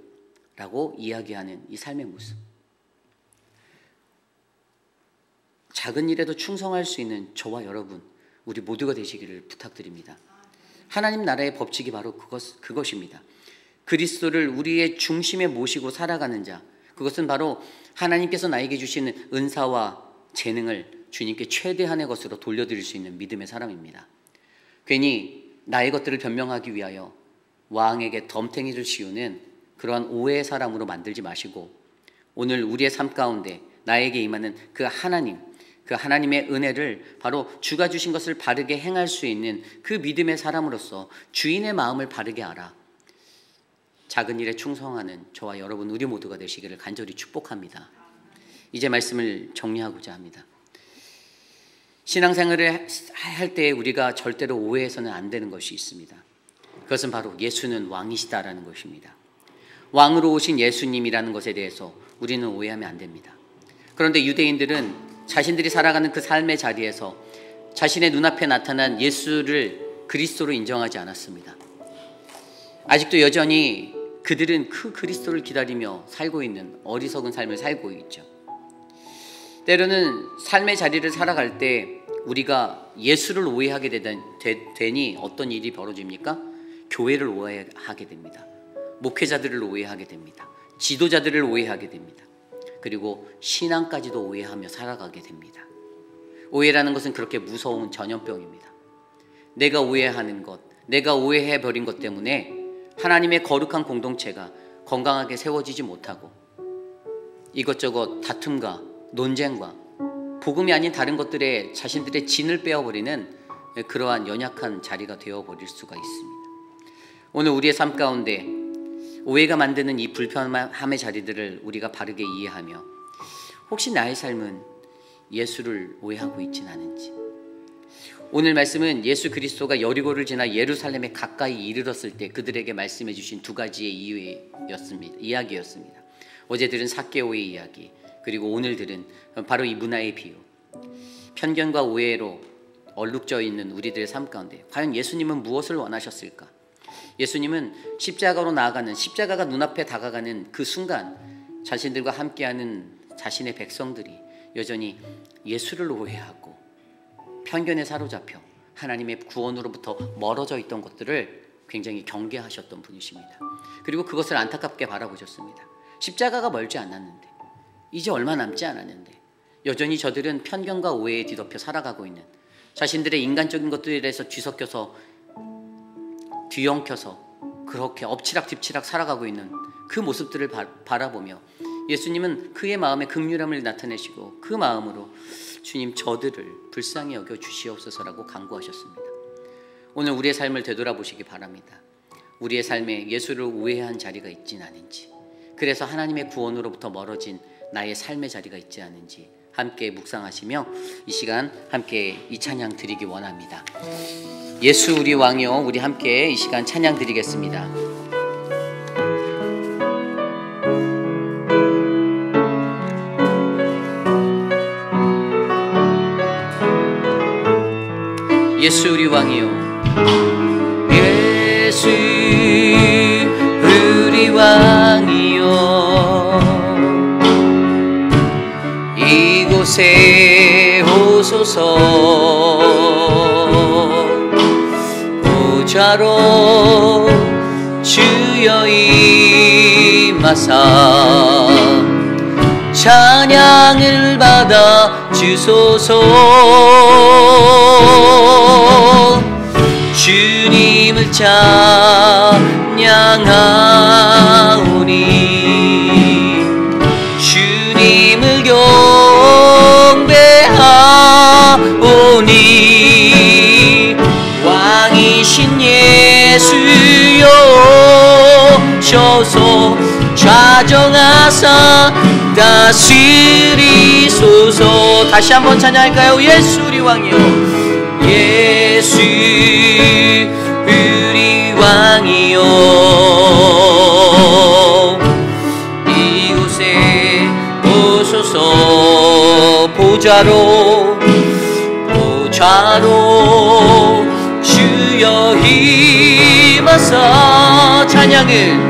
라고 이야기하는 이 삶의 모습. 작은 일에도 충성할 수 있는 저와 여러분, 우리 모두가 되시기를 부탁드립니다. 하나님 나라의 법칙이 바로 그것입니다. 그리스도를 우리의 중심에 모시고 살아가는 자, 그것은 바로 하나님께서 나에게 주시는 은사와 재능을 주님께 최대한의 것으로 돌려드릴 수 있는 믿음의 사람입니다. 괜히 나의 것들을 변명하기 위하여 왕에게 덤탱이를 씌우는 그러한 오해의 사람으로 만들지 마시고 오늘 우리의 삶 가운데 나에게 임하는 그 하나님의 은혜를 바로 주가 주신 것을 바르게 행할 수 있는 그 믿음의 사람으로서 주인의 마음을 바르게 알아 작은 일에 충성하는 저와 여러분 우리 모두가 되시기를 간절히 축복합니다. 이제 말씀을 정리하고자 합니다. 신앙생활을 할 때 우리가 절대로 오해해서는 안 되는 것이 있습니다. 그것은 바로 예수는 왕이시다라는 것입니다. 왕으로 오신 예수님이라는 것에 대해서 우리는 오해하면 안 됩니다. 그런데 유대인들은 자신들이 살아가는 그 삶의 자리에서 자신의 눈앞에 나타난 예수를 그리스도로 인정하지 않았습니다. 아직도 여전히 그들은 그 그리스도를 기다리며 살고 있는 어리석은 삶을 살고 있죠. 때로는 삶의 자리를 살아갈 때 우리가 예수를 오해하게 되니 어떤 일이 벌어집니까? 교회를 오해하게 됩니다. 목회자들을 오해하게 됩니다. 지도자들을 오해하게 됩니다. 그리고 신앙까지도 오해하며 살아가게 됩니다. 오해라는 것은 그렇게 무서운 전염병입니다. 내가 오해하는 것, 내가 오해해버린 것 때문에 하나님의 거룩한 공동체가 건강하게 세워지지 못하고 이것저것 다툼과 논쟁과 복음이 아닌 다른 것들에 자신들의 진을 빼어버리는 그러한 연약한 자리가 되어버릴 수가 있습니다. 오늘 우리의 삶 가운데 오해가 만드는 이 불편함의 자리들을 우리가 바르게 이해하며 혹시 나의 삶은 예수를 오해하고 있진 않은지, 오늘 말씀은 예수 그리스도가 여리고를 지나 예루살렘에 가까이 이르렀을 때 그들에게 말씀해 주신 두 가지의 이야기였습니다. 어제 들은 삭개오의 이야기, 그리고 오늘 들은 바로 이 문화의 비유. 편견과 오해로 얼룩져 있는 우리들의 삶 가운데 과연 예수님은 무엇을 원하셨을까? 예수님은 십자가로 나아가는, 십자가가 눈앞에 다가가는 그 순간 자신들과 함께하는 자신의 백성들이 여전히 예수를 오해하고 편견에 사로잡혀 하나님의 구원으로부터 멀어져 있던 것들을 굉장히 경계하셨던 분이십니다. 그리고 그것을 안타깝게 바라보셨습니다. 십자가가 멀지 않았는데, 이제 얼마 남지 않았는데 여전히 저들은 편견과 오해에 뒤덮여 살아가고 있는, 자신들의 인간적인 것들에서 뒤섞여서 뒤엉켜서 그렇게 엎치락뒤치락 살아가고 있는 그 모습들을 바라보며 예수님은 그의 마음에 긍휼함을 나타내시고 그 마음으로 주님, 저들을 불쌍히 여겨 주시옵소서라고 간구하셨습니다. 오늘 우리의 삶을 되돌아보시기 바랍니다. 우리의 삶에 예수를 우회한 자리가 있진 않은지, 그래서 하나님의 구원으로부터 멀어진 나의 삶의 자리가 있지 않은지 함께 묵상하시며 이 시간 함께 이 찬양 드리기 원합니다. 예수 우리 왕이요, 우리 함께 이 시간 찬양 드리겠습니다. 예수 우리 왕이요, 예수 우리 왕이요, 이곳에 오소서. 보좌로 주여 임하사 찬양을 받아 주소서. 주님을 찬양하오니 주님을 경배하오니 왕이신 예수여 오셔서 좌정하사 다스리소서. 다시 한번 찬양할까요? 예수 우리 왕이요, 예수 우리 왕이요, 이곳에 오소서. 보좌로 주여 임하사 찬양을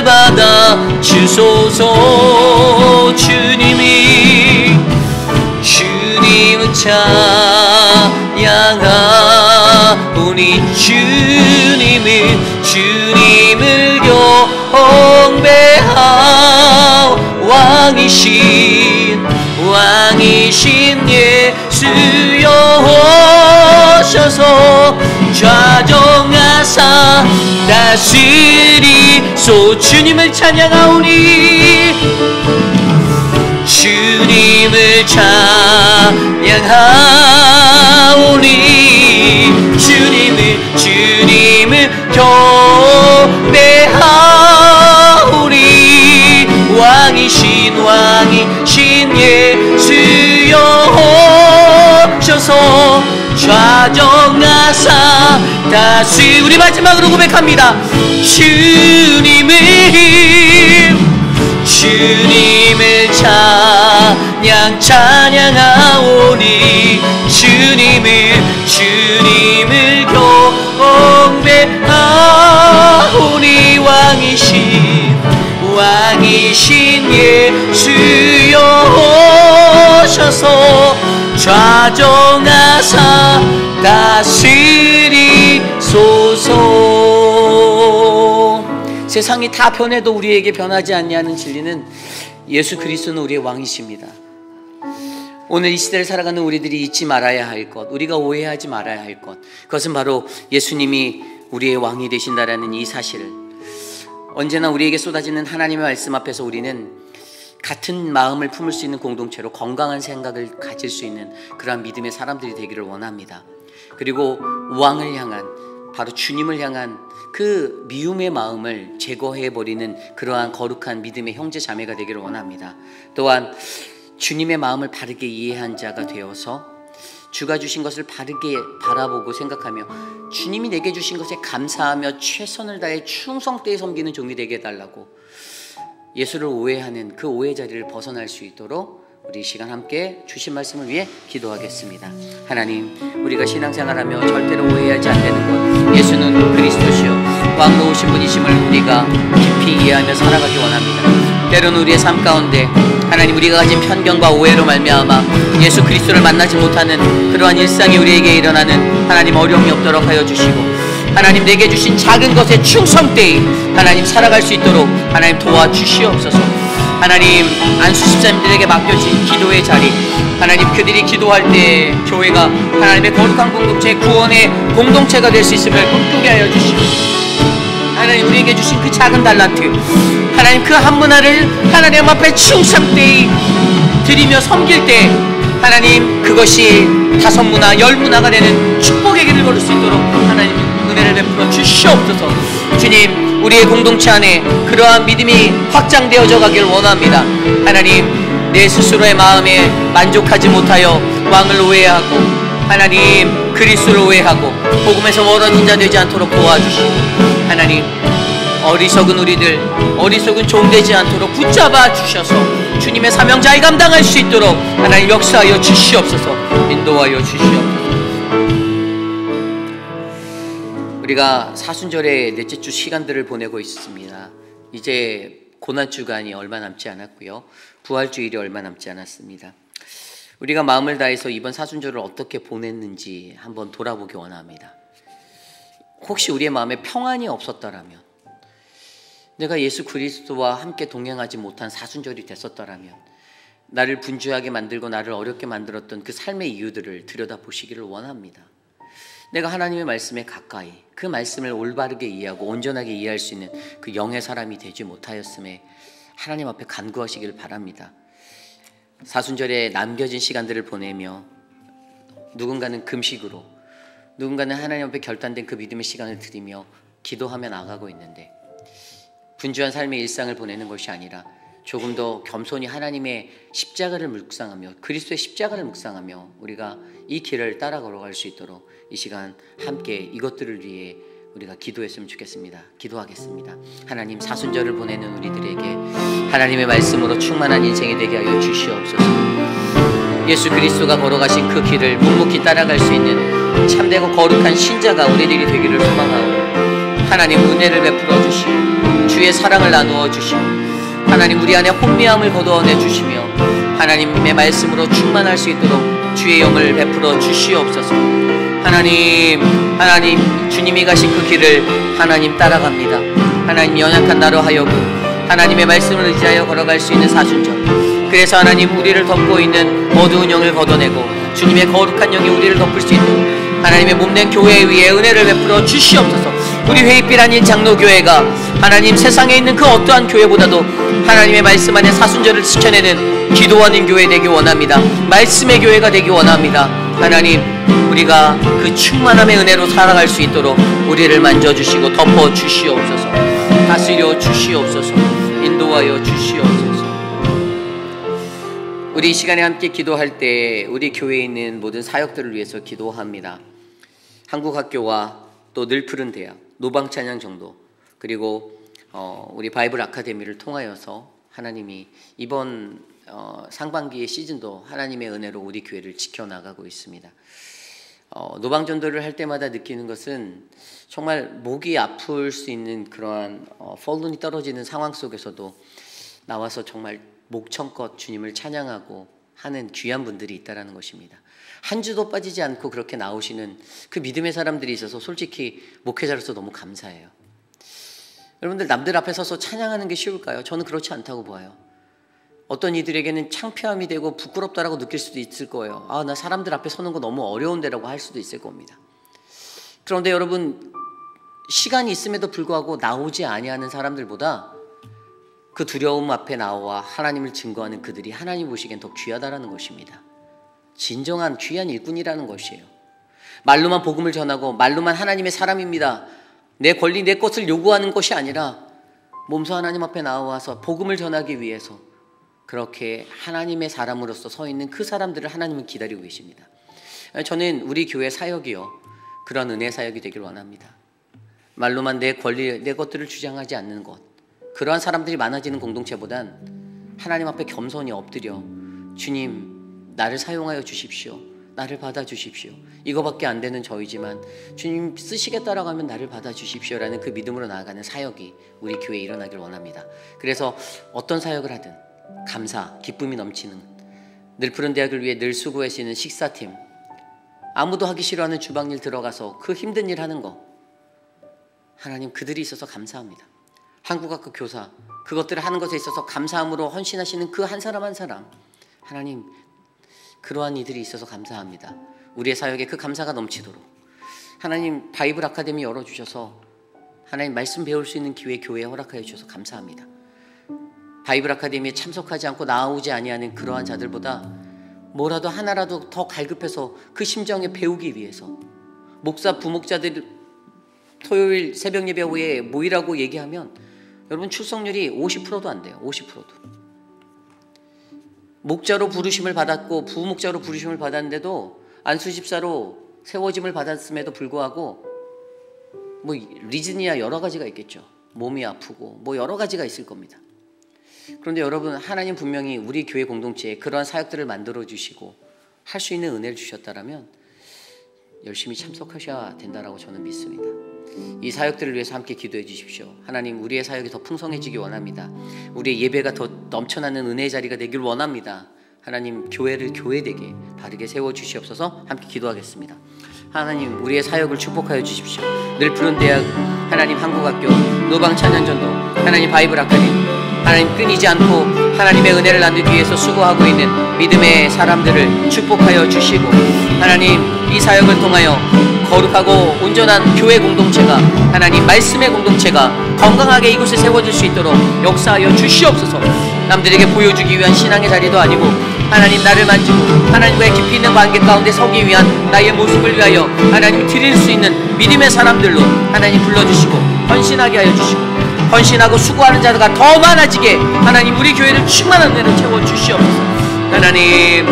받아 주소서. 주님은 찬양하오니 주님을 경배하오. 왕이신 예수여 오셔서 좌정하사 다스리소. 주님을 찬양하오니 주님을 찬양하오니 주님을 경배하오니 왕이신 예수여 오셔서 좌정하사 다시. 우리 마지막으로 고백합니다. 주님을 찬양하오니 주님을 경배하오니 왕이신 예수여 오셔서 좌정하사 다스리소서. 세상이 다 변해도 우리에게 변하지 않냐는 진리는 예수 그리스도는 우리의 왕이십니다. 오늘 이 시대를 살아가는 우리들이 잊지 말아야 할 것, 우리가 오해하지 말아야 할 것, 그것은 바로 예수님이 우리의 왕이 되신다라는 이 사실을, 언제나 우리에게 쏟아지는 하나님의 말씀 앞에서 우리는 같은 마음을 품을 수 있는 공동체로 건강한 생각을 가질 수 있는 그러한 믿음의 사람들이 되기를 원합니다. 그리고 왕을 향한, 바로 주님을 향한 그 미움의 마음을 제거해버리는 그러한 거룩한 믿음의 형제 자매가 되기를 원합니다. 또한 주님의 마음을 바르게 이해한 자가 되어서 주가 주신 것을 바르게 바라보고 생각하며 주님이 내게 주신 것에 감사하며 최선을 다해 충성되이 섬기는 종이 되게 해달라고, 예수를 오해하는 그 오해 자리를 벗어날 수 있도록 우리 이 시간 함께 주신 말씀을 위해 기도하겠습니다. 하나님, 우리가 신앙생활하며 절대로 오해하지 않는 것, 예수는 그리스도시요 왕으로 오신 분이심을 우리가 깊이 이해하며 살아가기 원합니다. 때로는 우리의 삶 가운데 하나님, 우리가 가진 편견과 오해로 말미암아 예수 그리스도를 만나지 못하는 그러한 일상이 우리에게 일어나는 하나님 어려움이 없도록 하여 주시고, 하나님 내게 주신 작은 것에 충성되이 하나님 살아갈 수 있도록 하나님 도와주시옵소서. 하나님 안수 집사님들에게 맡겨진 기도의 자리, 하나님 그들이 기도할 때 교회가 하나님의 거룩한 공동체, 구원의 공동체가 될 수 있음을 꿈꾸게 하여 주시고, 하나님 우리에게 주신 그 작은 달란트, 하나님 그 한 문화를 하나님 앞에 충성되이 드리며 섬길 때 하나님 그것이 5문화 10문화가 되는 축복의 길을 걸을 수 있도록 하나님 은혜를 베풀어 주시옵소서. 주님, 우리의 공동체 안에 그러한 믿음이 확장되어져 가길 원합니다. 하나님, 내 스스로의 마음에 만족하지 못하여 왕을 오해하고 하나님 그리스도를 오해하고 복음에서 멀어진 자 되지 않도록 도와주시고, 하나님 어리석은 우리들, 어리석은 종 되지 않도록 붙잡아 주셔서 주님의 사명 잘 감당할 수 있도록 하나님 역사하여 주시옵소서. 인도하여 주시옵소서. 우리가 사순절의 넷째 주 시간들을 보내고 있습니다. 이제 고난주간이 얼마 남지 않았고요, 부활주일이 얼마 남지 않았습니다. 우리가 마음을 다해서 이번 사순절을 어떻게 보냈는지 한번 돌아보기 원합니다. 혹시 우리의 마음에 평안이 없었다라면, 내가 예수 그리스도와 함께 동행하지 못한 사순절이 됐었다라면, 나를 분주하게 만들고 나를 어렵게 만들었던 그 삶의 이유들을 들여다보시기를 원합니다. 내가 하나님의 말씀에 가까이, 그 말씀을 올바르게 이해하고 온전하게 이해할 수 있는 그 영의 사람이 되지 못하였음에 하나님 앞에 간구하시길 바랍니다. 사순절에 남겨진 시간들을 보내며 누군가는 금식으로, 누군가는 하나님 앞에 결단된 그 믿음의 시간을 드리며 기도하며 나가고 있는데, 분주한 삶의 일상을 보내는 것이 아니라 조금 더 겸손히 하나님의 십자가를 묵상하며 그리스도의 십자가를 묵상하며 우리가 이 길을 따라 걸어갈 수 있도록 이 시간 함께 이것들을 위해 우리가 기도했으면 좋겠습니다. 기도하겠습니다. 하나님, 사순절을 보내는 우리들에게 하나님의 말씀으로 충만한 인생이 되게 하여 주시옵소서. 예수 그리스도가 걸어가신 그 길을 묵묵히 따라갈 수 있는 참되고 거룩한 신자가 우리들이 되기를 소망하오니 하나님 은혜를 베풀어 주시고 주의 사랑을 나누어 주시고 하나님 우리 안에 혼미함을 거두어내 주시며 하나님의 말씀으로 충만할 수 있도록 주의 영을 베풀어 주시옵소서. 하나님 주님이 가신 그 길을 하나님 따라갑니다. 하나님 연약한 나로 하여금 하나님의 말씀을 의지하여 걸어갈 수 있는 사순절, 그래서 하나님 우리를 덮고 있는 어두운 영을 걷어내고 주님의 거룩한 영이 우리를 덮을 수 있도록 하나님의 몸된 교회 위에 은혜를 베풀어 주시옵소서. 우리 회의빛 아닌 장로교회가 하나님 세상에 있는 그 어떠한 교회보다도 하나님의 말씀 안에 사순절을 지켜내는 기도하는 교회 되기 원합니다. 말씀의 교회가 되기 원합니다. 하나님, 우리가 그 충만함의 은혜로 살아갈 수 있도록 우리를 만져주시고 덮어주시옵소서. 다스려 주시옵소서. 인도하여 주시옵소서. 우리 이 시간에 함께 기도할 때 우리 교회에 있는 모든 사역들을 위해서 기도합니다. 한국학교와 또 늘푸른 대학, 노방찬양정도, 그리고 우리 바이블 아카데미를 통하여서 하나님이 이번 상반기의 시즌도 하나님의 은혜로 우리 교회를 지켜나가고 있습니다. 노방전도를 할 때마다 느끼는 것은 정말 목이 아플 수 있는 그러한 펄룬이 떨어지는 상황 속에서도 나와서 정말 목청껏 주님을 찬양하고 하는 귀한 분들이 있다는 것입니다. 한 주도 빠지지 않고 그렇게 나오시는 그 믿음의 사람들이 있어서 솔직히 목회자로서 너무 감사해요. 여러분들, 남들 앞에 서서 찬양하는 게 쉬울까요? 저는 그렇지 않다고 봐요. 어떤 이들에게는 창피함이 되고 부끄럽다라고 느낄 수도 있을 거예요. 나 사람들 앞에 서는 거 너무 어려운데라고 할 수도 있을 겁니다. 그런데 여러분, 시간이 있음에도 불구하고 나오지 아니하는 사람들보다 그 두려움 앞에 나와 하나님을 증거하는 그들이 하나님 보시기엔 더 귀하다라는 것입니다. 진정한 귀한 일꾼이라는 것이에요. 말로만 복음을 전하고 말로만 하나님의 사람입니다, 내 권리 내 것을 요구하는 것이 아니라 몸소 하나님 앞에 나와서 복음을 전하기 위해서 그렇게 하나님의 사람으로서 서 있는 그 사람들을 하나님은 기다리고 계십니다. 저는 우리 교회 사역이요, 그런 은혜 사역이 되길 원합니다. 말로만 내 권리 내 것들을 주장하지 않는 것, 그러한 사람들이 많아지는 공동체보단 하나님 앞에 겸손히 엎드려 주님 나를 사용하여 주십시오, 나를 받아주십시오, 이거밖에 안 되는 저이지만 주님 쓰시겠다라고 하면 나를 받아주십시오라는 그 믿음으로 나아가는 사역이 우리 교회에 일어나길 원합니다. 그래서 어떤 사역을 하든 감사, 기쁨이 넘치는 늘푸른 대학을 위해 늘 수고하시는 식사팀, 아무도 하기 싫어하는 주방일 들어가서 그 힘든 일 하는 거, 하나님 그들이 있어서 감사합니다. 한국학교 교사 그것들을 하는 것에 있어서 감사함으로 헌신하시는 그 한 사람 한 사람 하나님 그러한 이들이 있어서 감사합니다. 우리의 사역에 그 감사가 넘치도록 하나님 바이블 아카데미 열어주셔서 하나님 말씀 배울 수 있는 기회 교회에 허락하여 주셔서 감사합니다. 바이블 아카데미에 참석하지 않고 나오지 아니하는 그러한 자들보다 뭐라도 하나라도 더 갈급해서 그 심정에 배우기 위해서 목사 부목자들 토요일 새벽 예배 후에 모이라고 얘기하면 여러분 출석률이 50%도 안 돼요. 50%도. 목자로 부르심을 받았고 부목자로 부르심을 받았는데도 안수집사로 세워짐을 받았음에도 불구하고 뭐 리즌이야 여러 가지가 있겠죠. 몸이 아프고 뭐 여러 가지가 있을 겁니다. 그런데 여러분 하나님 분명히 우리 교회 공동체에 그러한 사역들을 만들어 주시고 할 수 있는 은혜를 주셨다라면 열심히 참석하셔야 된다라고 저는 믿습니다. 이 사역들을 위해서 함께 기도해 주십시오. 하나님 우리의 사역이 더 풍성해지기 원합니다. 우리의 예배가 더 넘쳐나는 은혜의 자리가 되길 원합니다. 하나님 교회를 교회되게 바르게 세워주시옵소서. 함께 기도하겠습니다. 하나님 우리의 사역을 축복하여 주십시오. 늘 푸른 대학 하나님 한국학교 노방찬양전도 하나님 바이블 아카데미 하나님 끊이지 않고 하나님의 은혜를 나누기 위해서 수고하고 있는 믿음의 사람들을 축복하여 주시고 하나님 이 사역을 통하여 거룩하고 온전한 교회 공동체가 하나님 말씀의 공동체가 건강하게 이곳에 세워질 수 있도록 역사하여 주시옵소서. 남들에게 보여주기 위한 신앙의 자리도 아니고 하나님 나를 만지고 하나님과의 깊이 있는 관계 가운데 서기 위한 나의 모습을 위하여 하나님 드릴 수 있는 믿음의 사람들로 하나님 불러주시고 헌신하게 하여 주시고 헌신하고 수고하는 자가 더 많아지게 하나님 우리 교회를 충만한 은혜로 채워주시옵소서. 하나님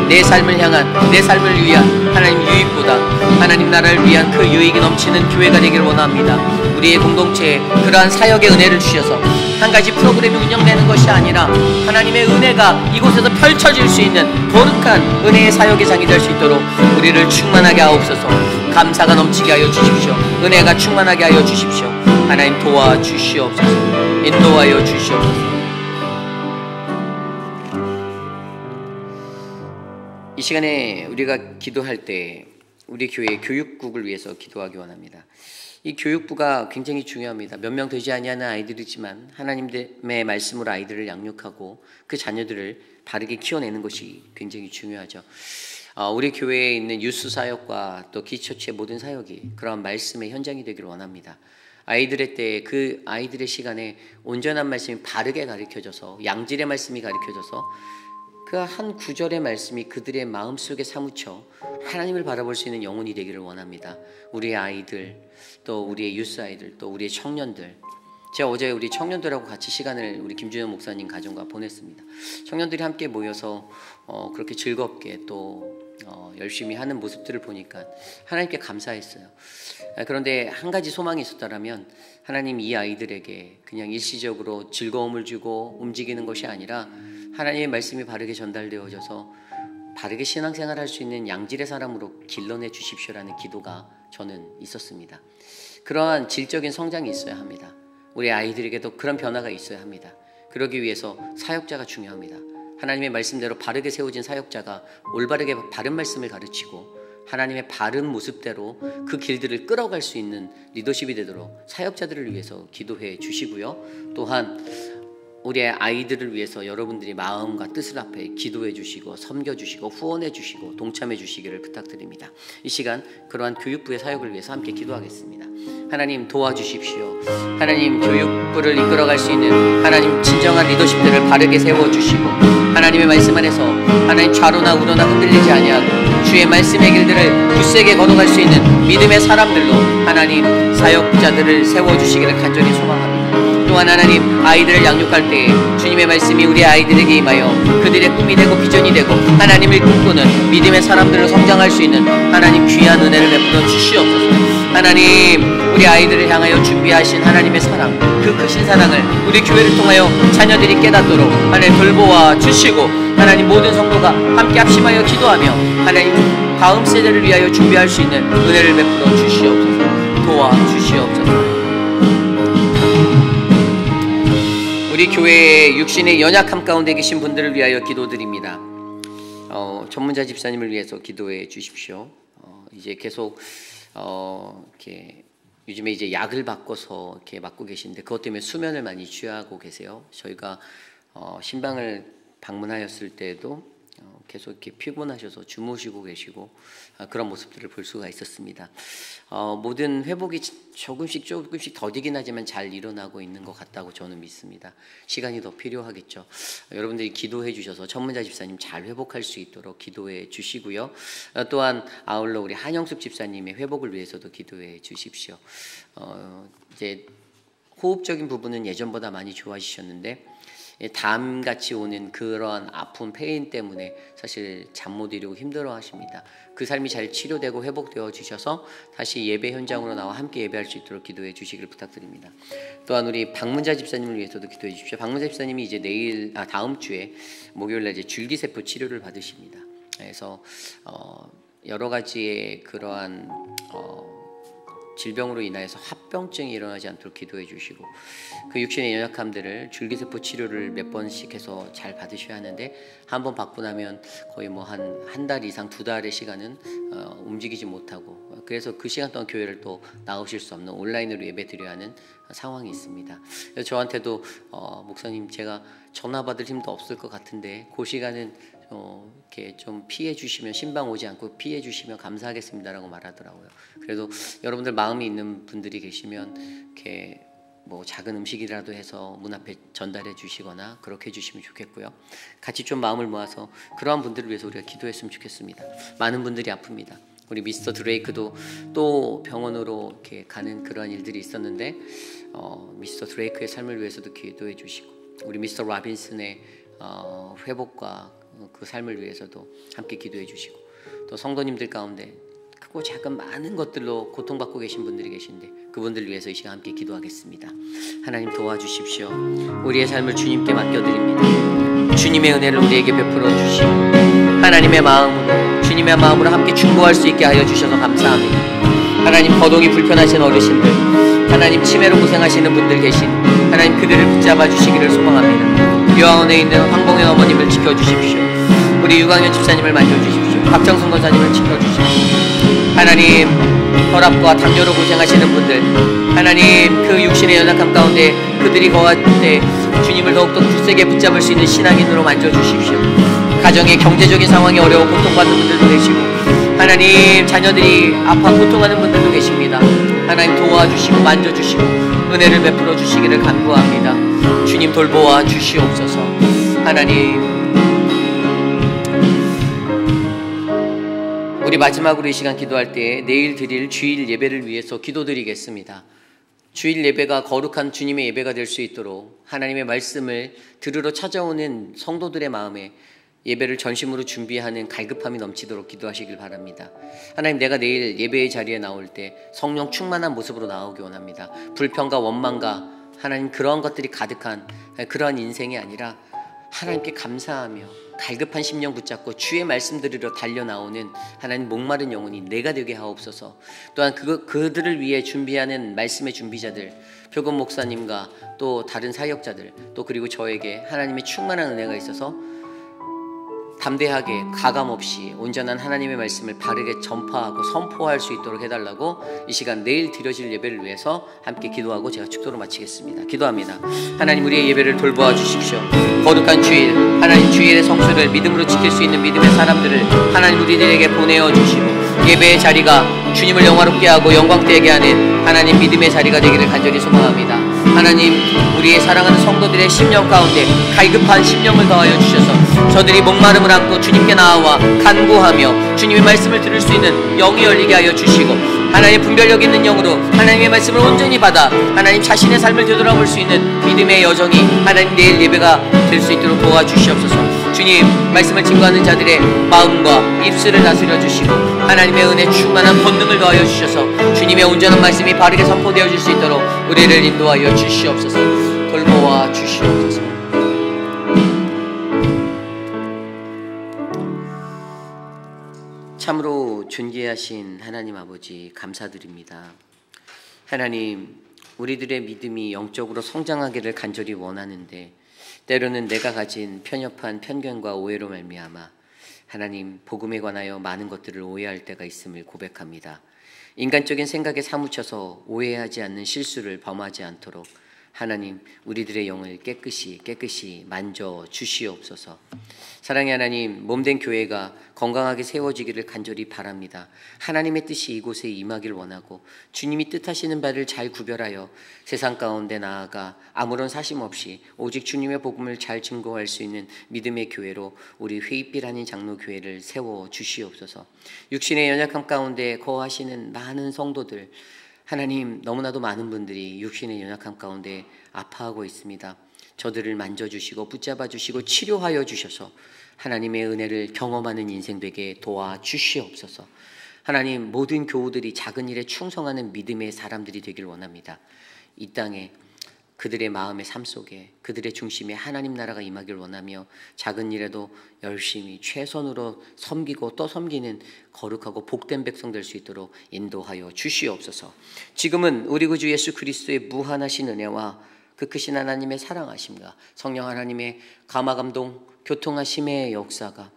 내 삶을 향한 내 삶을 위한 하나님 유익보다 하나님 나라를 위한 그 유익이 넘치는 교회가 되기를 원합니다. 우리의 공동체에 그러한 사역의 은혜를 주셔서 한 가지 프로그램이 운영되는 것이 아니라 하나님의 은혜가 이곳에서 펼쳐질 수 있는 거룩한 은혜의 사역의 장이 될 수 있도록 우리를 충만하게 하옵소서. 감사가 넘치게 하여 주십시오. 은혜가 충만하게 하여 주십시오. 하나님 도와주시옵소서. 인도하여 주시옵소서. 이 시간에 우리가 기도할 때 우리 교회 교육국을 위해서 기도하기 원합니다. 이 교육부가 굉장히 중요합니다. 몇 명 되지 아니하는 아이들이지만 하나님의 말씀으로 아이들을 양육하고 그 자녀들을 바르게 키워내는 것이 굉장히 중요하죠. 우리 교회에 있는 유스 사역과 또 기초체의 모든 사역이 그런 말씀의 현장이 되기를 원합니다. 아이들의 때에 그 아이들의 시간에 온전한 말씀이 바르게 가르쳐져서 양질의 말씀이 가르쳐져서 그 한 구절의 말씀이 그들의 마음속에 사무쳐 하나님을 바라볼 수 있는 영혼이 되기를 원합니다. 우리의 아이들, 또 우리의 유스 아이들, 또 우리의 청년들. 제가 어제 우리 청년들하고 같이 시간을 우리 김준현 목사님 가정과 보냈습니다. 청년들이 함께 모여서 그렇게 즐겁게 또 열심히 하는 모습들을 보니까 하나님께 감사했어요. 그런데 한 가지 소망이 있었다면 하나님 이 아이들에게 그냥 일시적으로 즐거움을 주고 움직이는 것이 아니라 하나님의 말씀이 바르게 전달되어져서 바르게 신앙생활할 수 있는 양질의 사람으로 길러내 주십시오라는 기도가 저는 있었습니다. 그러한 질적인 성장이 있어야 합니다. 우리 아이들에게도 그런 변화가 있어야 합니다. 그러기 위해서 사역자가 중요합니다. 하나님의 말씀대로 바르게 세워진 사역자가 올바르게 바른 말씀을 가르치고 하나님의 바른 모습대로 그 길들을 끌어갈 수 있는 리더십이 되도록 사역자들을 위해서 기도해 주시고요. 또한 우리의 아이들을 위해서 여러분들이 마음과 뜻을 합해 기도해 주시고 섬겨 주시고 후원해 주시고 동참해 주시기를 부탁드립니다. 이 시간 그러한 교육부의 사역을 위해서 함께 기도하겠습니다. 하나님 도와주십시오. 하나님 교육부를 이끌어갈 수 있는 하나님 진정한 리더십들을 바르게 세워주시고 하나님의 말씀 안에서 하나님 좌로나 우로나 흔들리지 아니하고 주의 말씀의 길들을 굳세게 걸어갈 수 있는 믿음의 사람들로 하나님 사역자들을 세워주시기를 간절히 소망합니다. 또한 하나님 아이들을 양육할 때에 주님의 말씀이 우리 아이들에게 임하여 그들의 꿈이 되고 비전이 되고 하나님을 꿈꾸는 믿음의 사람들로 성장할 수 있는 하나님 귀한 은혜를 베풀어 주시옵소서. 하나님 우리 아이들을 향하여 준비하신 하나님의 사랑 그 크신 사랑을 우리 교회를 통하여 자녀들이 깨닫도록 하나님 돌보아 주시고 하나님 모든 성도가 함께 합심하여 기도하며 하나님 다음 세대를 위하여 준비할 수 있는 은혜를 베풀어 주시옵소서. 도와주시옵소서. 우리 교회의 육신의 연약함 가운데 계신 분들을 위하여 기도드립니다. 전문자 집사님을 위해서 기도해 주십시오. 이제 계속 이렇게 요즘에 이제 약을 바꿔서 이렇게 맞고 계신데 그것 때문에 수면을 많이 취하고 계세요. 저희가 신방을 방문하였을 때에도 계속 이렇게 피곤하셔서 주무시고 계시고 그런 모습들을 볼 수가 있었습니다. 모든 회복이 조금씩 더디긴 하지만 잘 일어나고 있는 것 같다고 저는 믿습니다. 시간이 더 필요하겠죠. 여러분들이 기도해 주셔서 천문자 집사님 잘 회복할 수 있도록 기도해 주시고요. 또한 아울러 우리 한영숙 집사님의 회복을 위해서도 기도해 주십시오. 이제 호흡적인 부분은 예전보다 많이 좋아지셨는데 담같이 오는 그러한 아픔, 페인 때문에 사실 잠 못 이루고 힘들어 하십니다. 그 삶이 잘 치료되고 회복되어 주셔서 다시 예배 현장으로 나와 함께 예배할 수 있도록 기도해 주시기를 부탁드립니다. 또한 우리 박문자 집사님을 위해서도 기도해 주십시오. 박문자 집사님이 이제 다음 주에 목요일날 이제 줄기세포 치료를 받으십니다. 그래서 여러 가지의 그러한 질병으로 인하여서 합병증이 일어나지 않도록 기도해 주시고 그 육신의 연약함들을 줄기세포 치료를 몇 번씩 해서 잘 받으셔야 하는데 한 번 받고 나면 거의 뭐 한 달 이상 2달의 시간은 움직이지 못하고 그래서 그 시간 동안 교회를 또 나오실 수 없는 온라인으로 예배 드려야 하는 상황이 있습니다. 그래서 저한테도 목사님 제가 전화 받을 힘도 없을 것 같은데 그 시간은 이렇게 좀 피해 주시면 신방 오지 않고 피해 주시면 감사하겠습니다라고 말하더라고요. 그래도 여러분들 마음이 있는 분들이 계시면 이렇게 뭐 작은 음식이라도 해서 문 앞에 전달해 주시거나 그렇게 해주시면 좋겠고요. 같이 좀 마음을 모아서 그러한 분들을 위해서 우리가 기도했으면 좋겠습니다. 많은 분들이 아픕니다. 우리 미스터 드레이크도 또 병원으로 이렇게 가는 그런 일들이 있었는데 미스터 드레이크의 삶을 위해서도 기도해 주시고 우리 미스터 라빈슨의 회복과 그 삶을 위해서도 함께 기도해 주시고 또 성도님들 가운데 크고 작은 많은 것들로 고통받고 계신 분들이 계신데 그분들 위해서 이 시간 함께 기도하겠습니다. 하나님 도와주십시오. 우리의 삶을 주님께 맡겨드립니다. 주님의 은혜를 우리에게 베풀어 주시고 하나님의 마음으로 주님의 마음으로 함께 중보할 수 있게 하여 주셔서 감사합니다. 하나님 거동이 불편하신 어르신들 하나님 치매로 고생하시는 분들 계신 하나님 그들을 붙잡아 주시기를 소망합니다. 요한원에 있는 황봉현 어머님을 지켜주십시오. 우리 유광현 집사님을 만져주십시오. 박정순 권사님을 지켜주십시오. 하나님 혈압과 당뇨로 고생하시는 분들 하나님 그 육신의 연약함 가운데 그들이 거할 때 주님을 더욱더 굳세게 붙잡을 수 있는 신앙인으로 만져주십시오. 가정의 경제적인 상황이 어려워 고통받는 분들도 계시고 하나님 자녀들이 아파 고통하는 분들도 계십니다. 하나님 도와주시고 만져주시고 은혜를 베풀어 주시기를 간구합니다. 주님 돌보아 주시옵소서. 하나님 우리 마지막으로 이 시간 기도할 때 내일 드릴 주일 예배를 위해서 기도드리겠습니다. 주일 예배가 거룩한 주님의 예배가 될 수 있도록 하나님의 말씀을 들으러 찾아오는 성도들의 마음에 예배를 전심으로 준비하는 갈급함이 넘치도록 기도하시길 바랍니다. 하나님 내가 내일 예배의 자리에 나올 때 성령 충만한 모습으로 나오기 원합니다. 불평과 원망과 하나님 그러한 것들이 가득한 그러한 인생이 아니라 하나님께 감사하며 갈급한 심령 붙잡고 주의 말씀 들으러 달려나오는 하나님 목마른 영혼이 내가 되게 하옵소서. 또한 그들을 위해 준비하는 말씀의 준비자들 표금 목사님과 또 다른 사역자들 또 그리고 저에게 하나님의 충만한 은혜가 있어서 담대하게 가감없이 온전한 하나님의 말씀을 바르게 전파하고 선포할 수 있도록 해달라고 이 시간 내일 드려질 예배를 위해서 함께 기도하고 제가 축도로 마치겠습니다. 기도합니다. 하나님 우리의 예배를 돌보아 주십시오. 거룩한 주일 하나님 주일의 성수를 믿음으로 지킬 수 있는 믿음의 사람들을 하나님 우리들에게 보내어 주시고 예배의 자리가 주님을 영화롭게 하고 영광되게 하는 하나님 믿음의 자리가 되기를 간절히 소망합니다. 하나님 우리의 사랑하는 성도들의 심령 가운데 갈급한 심령을 더하여 주셔서 저들이 목마름을 안고 주님께 나아와 간구하며 주님의 말씀을 들을 수 있는 영이 열리게 하여 주시고 하나님 분별력 있는 영으로 하나님의 말씀을 온전히 받아 하나님 자신의 삶을 되돌아볼 수 있는 믿음의 여정이 하나님 내일 예배가 될 수 있도록 도와주시옵소서. 주님 말씀을 증거하는 자들의 마음과 입술을 다스려 주시고 하나님의 은혜 충만한 본능을 더하여 주셔서 주님의 온전한 말씀이 바르게 선포되어질 수 있도록 우리를 인도하여 주시옵소서. 돌보아 주시옵소서. 참으로 존귀하신 하나님 아버지 감사드립니다. 하나님 우리들의 믿음이 영적으로 성장하기를 간절히 원하는데 때로는 내가 가진 편협한 편견과 오해로 말미암아 하나님 복음에 관하여 많은 것들을 오해할 때가 있음을 고백합니다. 인간적인 생각에 사무쳐서 오해하지 않는 실수를 범하지 않도록 하나님 우리들의 영을 깨끗이 만져 주시옵소서. 사랑의 하나님, 몸된 교회가 건강하게 세워지기를 간절히 바랍니다. 하나님의 뜻이 이곳에 임하길 원하고 주님이 뜻하시는 바를 잘 구별하여 세상 가운데 나아가 아무런 사심 없이 오직 주님의 복음을 잘 증거할 수 있는 믿음의 교회로 우리 회입빛 한인 장로교회를 세워 주시옵소서. 육신의 연약함 가운데 거하시는 많은 성도들, 하나님, 너무나도 많은 분들이 육신의 연약함 가운데 아파하고 있습니다. 저들을 만져주시고 붙잡아 주시고 치료하여 주셔서 하나님의 은혜를 경험하는 인생 되게 도와주시옵소서. 하나님, 모든 교우들이 작은 일에 충성하는 믿음의 사람들이 되길 원합니다. 이 땅에 그들의 마음의 삶 속에 그들의 중심에 하나님 나라가 임하길 원하며 작은 일에도 열심히 최선으로 섬기고 또 섬기는 거룩하고 복된 백성 될 수 있도록 인도하여 주시옵소서. 지금은 우리 구주 예수 그리스도의 무한하신 은혜와 그 크신 하나님의 사랑하심과 성령 하나님의 감화감동 교통하심의 역사가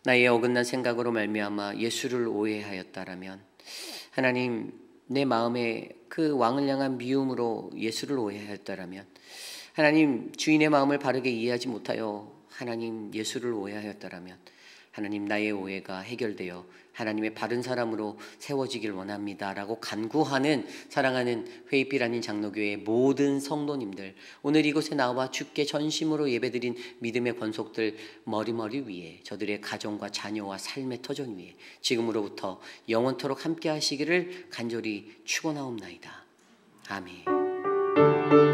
나의 어긋난 생각으로 말미암아 예수를 오해하였다라면, 하나님, 내 마음에 그 왕을 향한 미움으로 예수를 오해하였다라면, 하나님, 주인의 마음을 바르게 이해하지 못하여 하나님 예수를 오해하였다라면, 하나님, 나의 오해가 해결되어 하나님의 바른 사람으로 세워지길 원합니다라고 간구하는 사랑하는 회입빛 한인 장로교회의 모든 성도님들, 오늘 이곳에 나와 주께 전심으로 예배드린 믿음의 권속들 머리머리 위에 저들의 가정과 자녀와 삶의 터전 위에 지금으로부터 영원토록 함께 하시기를 간절히 축원하옵나이다. 아멘.